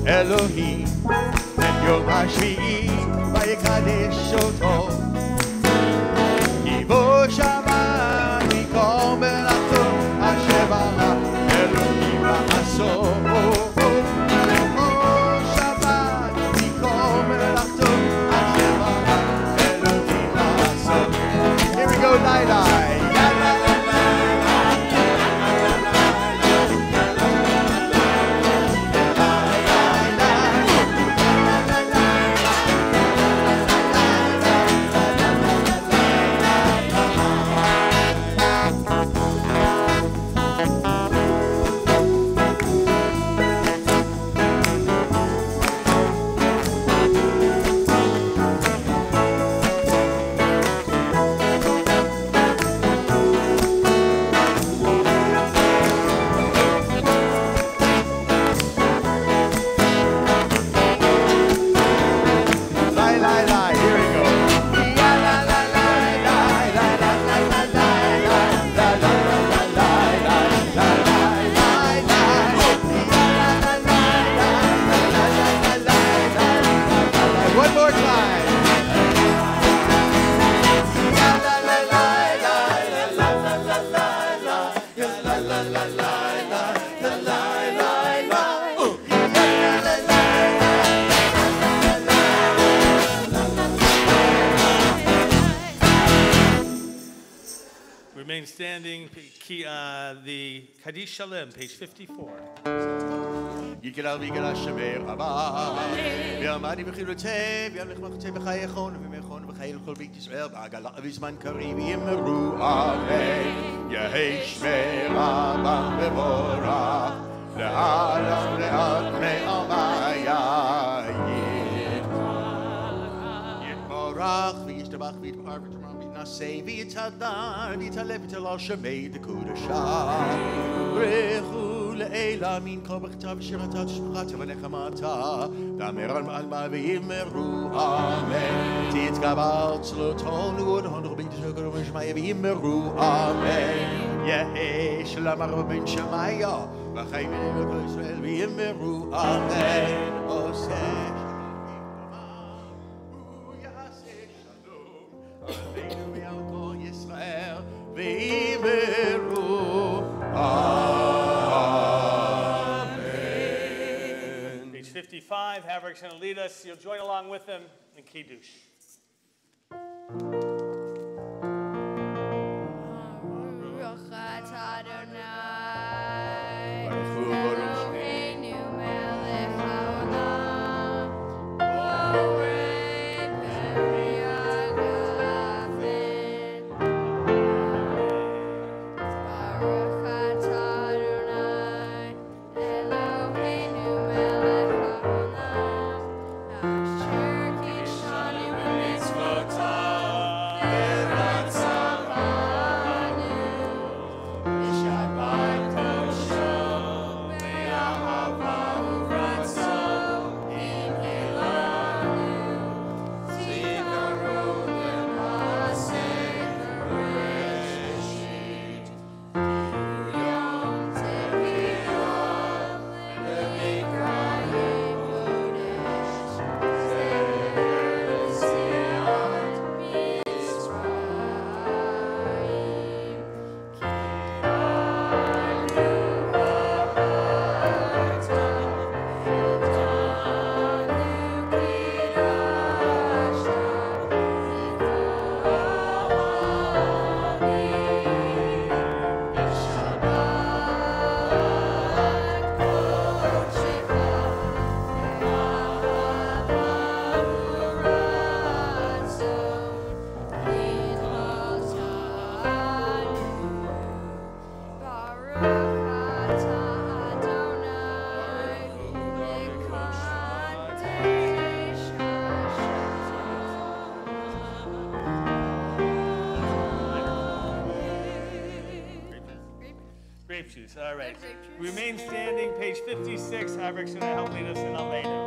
[SPEAKER 1] Elohim and Yom HaShvi'i vayikadesh oto Kivo Shabbat mikol melato asher bara Elohim ba'aso Kivo Shabbat mikol melato asher bara Elohim ba'aso. Here we go, Lai Lai.
[SPEAKER 2] Remain standing, the Kaddish Shalem, page 54.
[SPEAKER 1] Yikral v'yikral shemer haba v'yamadi v'chilotei v'yamlech machotei v'chayechon v'mechon v'chayel kol beit Yisrael v'agala v'zman karim v'yimmeru amen Yehei shemer haba v'vorach le'alam le'at me'amaya Yitmorach v'yishtabach v'yitmar v'yitmar v'yitnasei v'yitadar v'yitaleh v'yitalal shemei d'kudashah Rechu Le'ela min kol b'chitav v'shiratat shmachata v'nechamata Dameran alma v'yimmeru amen Titzgabal tzloton u'odhon rubin t'shogor v'shmaya v'yimmeru amen Yehei shalom arba ben shamaya v'chai v'nei kol Yisrael v'yimmeru amen Oseh shalom v'yaseh shalom Aleinu v'al kol Yisrael v'yimmeru amen.
[SPEAKER 2] Page 55, Haverik's going to lead us. You'll join along with him in Kiddush. grape juice. All right.
[SPEAKER 5] Grape juice.
[SPEAKER 2] Remain standing, page 56. Havrik's going to help lead us in Aleinu.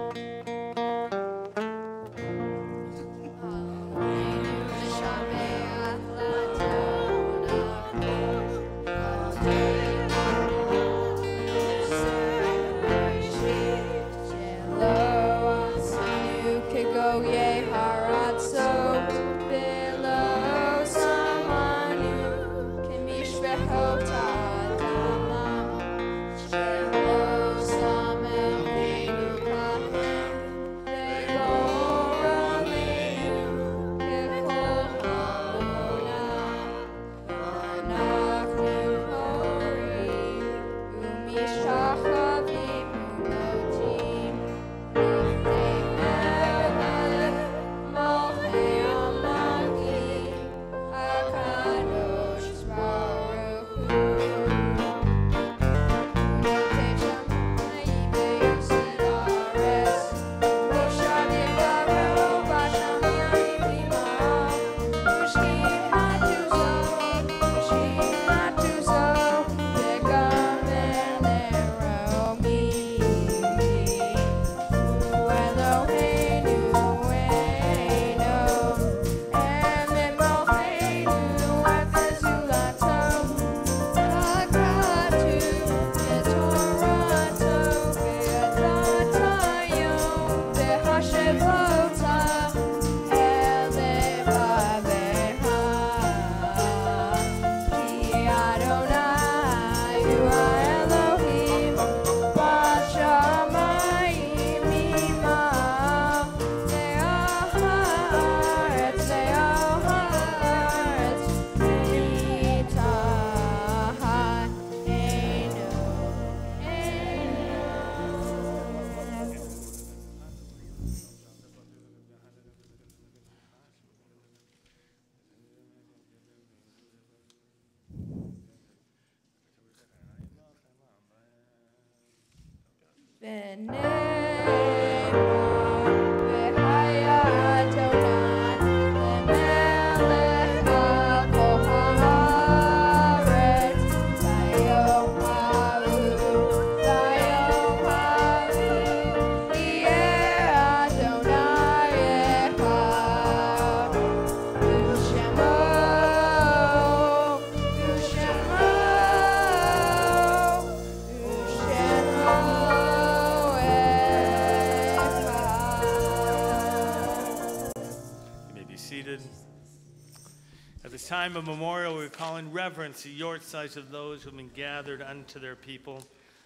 [SPEAKER 2] Time of memorial, we call in reverence the yortsides of those who have been gathered unto their people.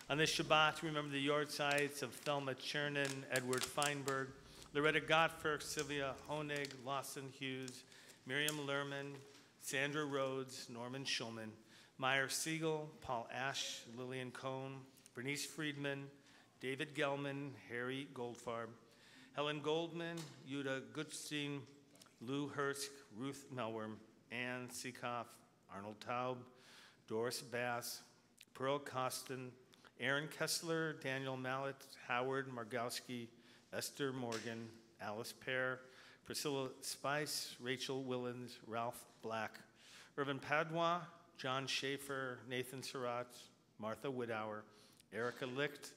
[SPEAKER 2] On this Shabbat, remember the yortsides of Thelma Chernin, Edward Feinberg, Loretta Gottfried, Sylvia Honig, Lawson Hughes, Miriam Lerman, Sandra Rhodes, Norman Schulman, Meyer Siegel, Paul Ash, Lillian Cohn, Bernice Friedman, David Gelman, Harry Goldfarb, Helen Goldman, Yuda Gutstein, Lou Hursk, Ruth Melworm, Ann Seekoff, Arnold Taub, Doris Bass, Pearl Costin, Aaron Kessler, Daniel Mallet, Howard Margowski, Esther Morgan, Alice Pear, Priscilla Spice, Rachel Willens, Ralph Black, Irvin Padua, John Schaefer, Nathan Surratt, Martha Widauer, Erica Licht,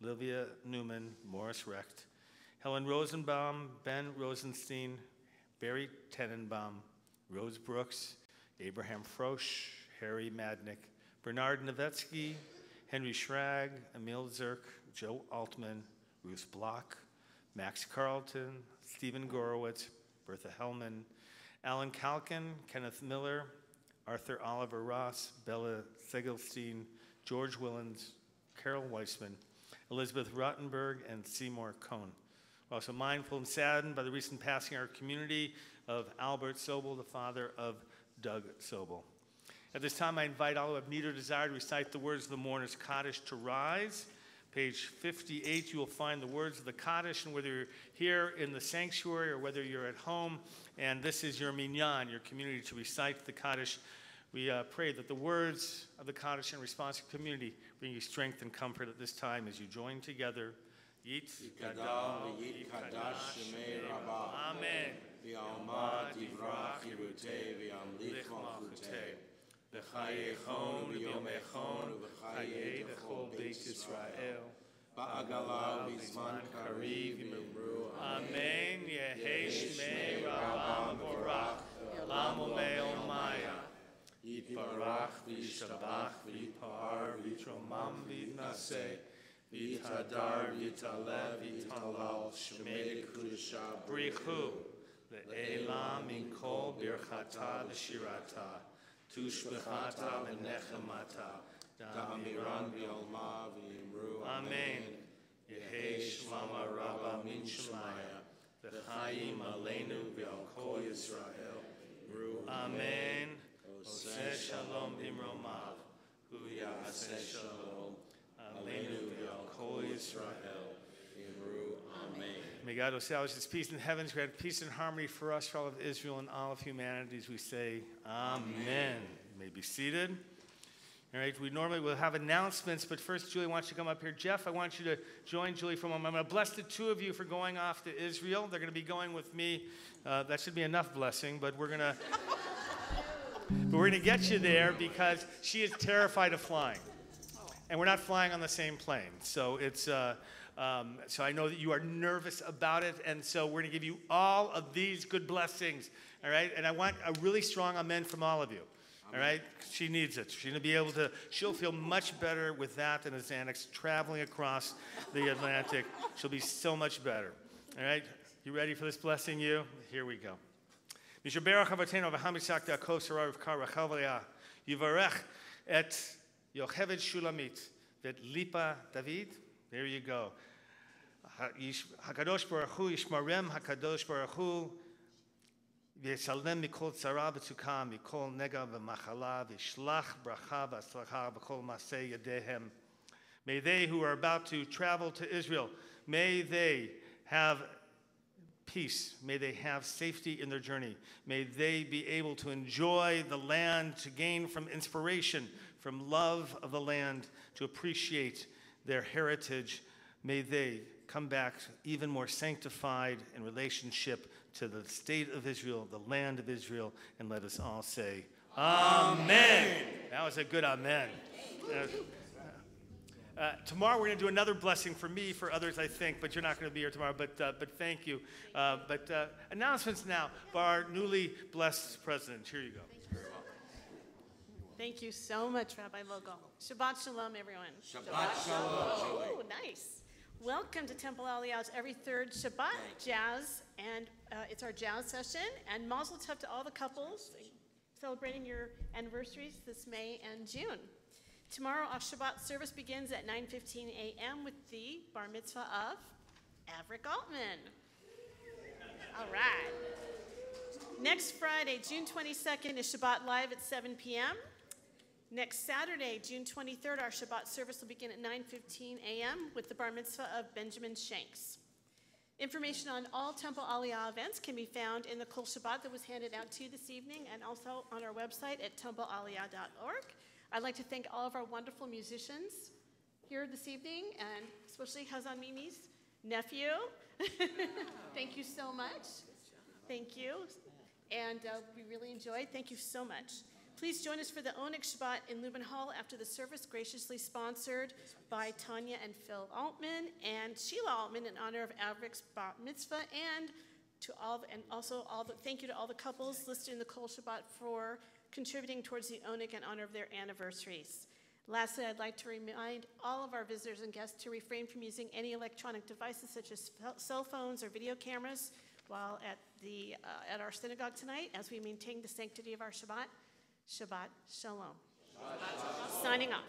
[SPEAKER 2] Livia Newman, Morris Recht, Helen Rosenbaum, Ben Rosenstein, Barry Tenenbaum, Rose Brooks, Abraham Frosch, Harry Madnick, Bernard Novetzky, Henry Schrag, Emil Zirk, Joe Altman, Ruth Block, Max Carlton, Stephen Gorowitz, Bertha Hellman, Alan Kalkin, Kenneth Miller, Arthur Oliver Ross, Bella Segelstein, George Willens, Carol Weissman, Elizabeth Rottenberg, and Seymour Cohn. We're also mindful and saddened by the recent passing in our community of Albert Sobel, the father of Doug Sobel. At this time, I invite all who have need or desire to recite the words of the mourner's Kaddish to rise. Page 58, you will find the words of the Kaddish, and whether you're here in the sanctuary or whether you're at home, and this is your minyan, your community to recite the Kaddish, we pray that the words of the Kaddish in response to community bring you strength and comfort at this time as you join together. Yit Gadol, Yit Kadash, Shemei Rabbah. Amen. V'alma divrach yirutei, v'yamlich malchutei. B'chayechon v'yomechon v'chayei v'chol Beit Yisrael. Ba'agala v'zman kariv yimru. Amen. Yehei shmei Rabba Borach. Olam Maya. Yitbarach v'yishabach v'yitpar v'yitromam v'yitnaseh. V'yitadar v'yitalev v'yitalal shmei kudusha brichu. Le'elam min kol birchata v'shirata. Tushbechata v'nechemata. Da'amiran v'yolma v'yimru. Amen. Yehei shlama rabba min shemaya. V'chaim aleinu v'al kol Yisrael. Amen. Oseh shalom b'mromav. Hu ya'aseh shalom. Aleinu v'al kol Yisrael. Amen. May God establish His peace in the heavens, grant peace and harmony for us, for all of Israel and all of humanity. As we say, Amen. You may be seated. All right, we normally will have announcements, but first, Julie wants you to come up here. Jeff, I want you to join Julie for a moment. I'm going to bless the two of you for going off to Israel. They're going to be going with me. That should be enough blessing, but we're going to get you there because she is terrified of flying, and we're not flying on the same plane. So it's so I know that you are nervous about it, and so we're going to give you all of these good blessings. All right, and I want a really strong amen from all of you. All right, she needs it. She's gonna be able to. She'll feel much better with that than a Xanax traveling across the Atlantic. She'll be so much better. All right, you ready for this blessing? You? Here we go. Mishaberach Avatenu v'Hamisak Da'Kos Harav Kar Rachel Aliyah Yivarech et Yocheved Shulamit vet Lipa David. There you go. Hakadosh Baruch Hu Yishmarem Hakadosh Baruch Hu. V'yishalem mikol tzara v'tzukah mikol nega v'machala v'shlach bracha v'atzlacha v'kol maseh yadehem. May they who are about to travel to Israel, may they have peace. May they have safety in their journey. May they be able to enjoy the land, to gain from inspiration, from love of the land, to appreciate their heritage. May they come back even more sanctified in relationship to the state of Israel, the land of Israel, and let us all say, Amen. That was a good amen. Tomorrow we're going to do another blessing for me, for others I think, but you're not going to be here tomorrow, but thank you. Announcements now by our newly blessed president. Here you go.
[SPEAKER 8] Thank you so much, Rabbi Logo. Shabbat Shalom, everyone.
[SPEAKER 7] Shabbat Shalom.
[SPEAKER 8] Oh, nice. Welcome to Temple Aliyah's every third Shabbat jazz, and it's our jazz session. And Mazel Tov to all the couples celebrating your anniversaries this May and June. Tomorrow, our Shabbat service begins at 9:15 a.m. with the bar mitzvah of Averick Altman. All right. Next Friday, June 22nd, is Shabbat Live at 7 p.m. Next Saturday, June 23rd, our Shabbat service will begin at 9:15 a.m. with the bar mitzvah of Benjamin Shanks. Information on all Temple Aliyah events can be found in the Kol Shabbat that was handed out to you this evening, and also on our website at templealiyah.org. I'd like to thank all of our wonderful musicians here this evening, and especially Hazan Mimi's nephew. Thank you so much. Thank you. And we really enjoyed. Thank you so much. Please join us for the Oneg Shabbat in Lubin Hall after the service, graciously sponsored by Tanya and Phil Altman and Sheila Altman in honor of Averick's Bat Mitzvah, and thank you to all the couples listed in the Kol Shabbat for contributing towards the Oneg in honor of their anniversaries. Lastly, I'd like to remind all of our visitors and guests to refrain from using any electronic devices such as cell phones or video cameras while at our synagogue tonight, as we maintain the sanctity of our Shabbat. Shabbat Shalom. Signing off.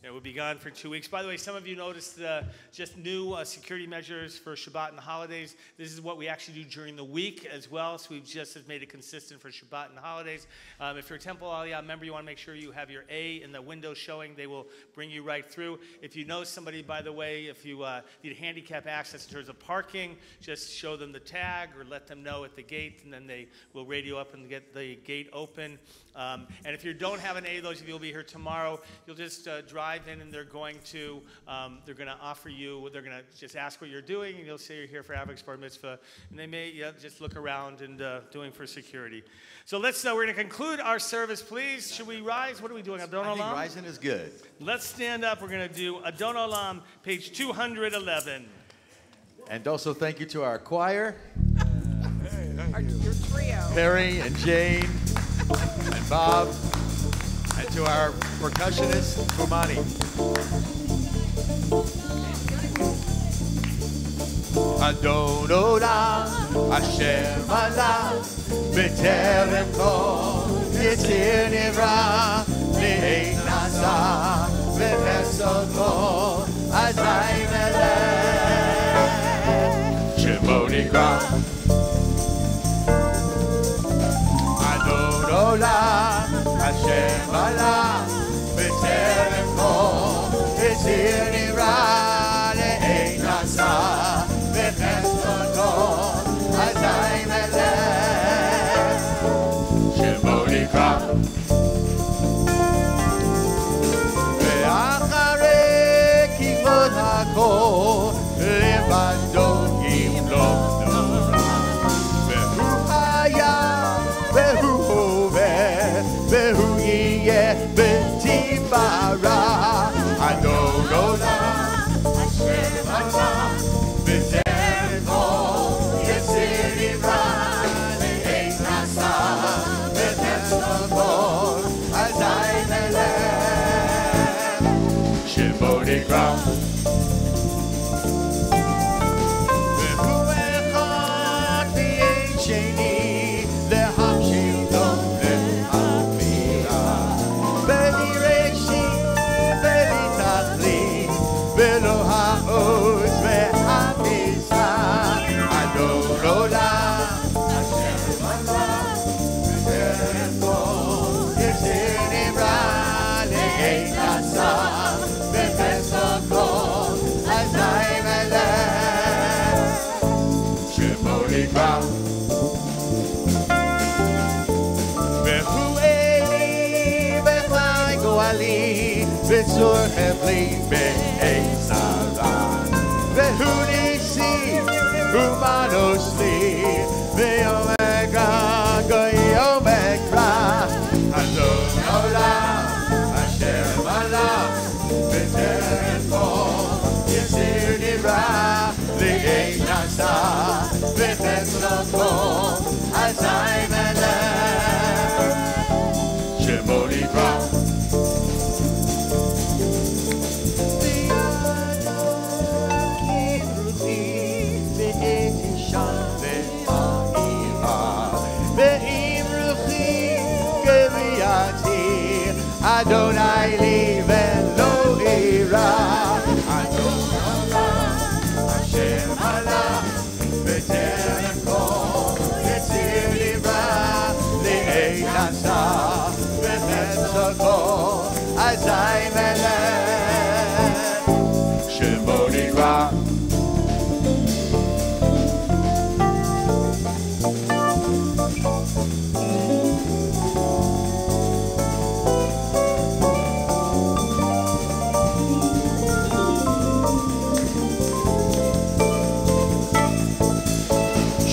[SPEAKER 2] Yeah, we'll be gone for 2 weeks. By the way, some of you noticed just new security measures for Shabbat and the holidays. This is what we actually do during the week as well, so we've just made it consistent for Shabbat and the holidays. If you're a Temple Aliyah member, you want to make sure you have your A in the window showing. They will bring you right through. If you know somebody, by the way, if you need handicap access in terms of parking, just show them the tag or let them know at the gate, and then they will radio up and get the gate open. And if you don't have an A, those of you who will be here tomorrow, you'll just drive arrive in and they're going to offer you, they're going to just ask what you're doing, and you'll say you're here for Avrik's bar mitzvah, and they may just look around and doing for security. So we're going to conclude our service, please. Should we rise? What are we doing? Adon
[SPEAKER 1] I think
[SPEAKER 2] Olam?
[SPEAKER 1] rising is good.
[SPEAKER 2] Let's stand up. We're going to do Adon Olam, page 211.
[SPEAKER 1] And also thank you to our choir,
[SPEAKER 5] Your trio.
[SPEAKER 1] Perry and Jane and Bob, and to our percussionist, Kumani. Adon Olam, Asher Malach, B'terem kol, Yitzir Nivra, Le'ein Nasa, B'chesed kol, Azai Melech, Shemo Nikra. Adon Olam, Asher Malach, B'terem kol, Yitzir Nivra, Le'ein Nasa, B'tzur hevli be'ezara Ve'hu nisi Umanos li Ve'omega Goyomekra Adon Olam Asher Malach B'terem kol Yitzir Nivra Le'ein Nasa B'chesed kol Azai Melech Shemo Nikra. Adonai li velo ira Adon Olam Asher Malach B'terem kol Yitzir Nivra Le'ein Nasa B'chesed kol Azai Melech Shemo Nikra.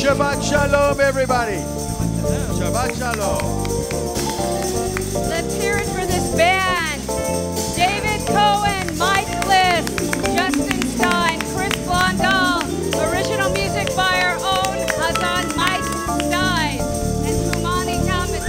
[SPEAKER 1] Shabbat Shalom, everybody. Shabbat Shalom.
[SPEAKER 5] Let's hear it for this band. David Cohen, Mike Bliss, Justin Stein, Chris Blondal. Original music by our own Hazan Mike Stein and Kumani Thomas.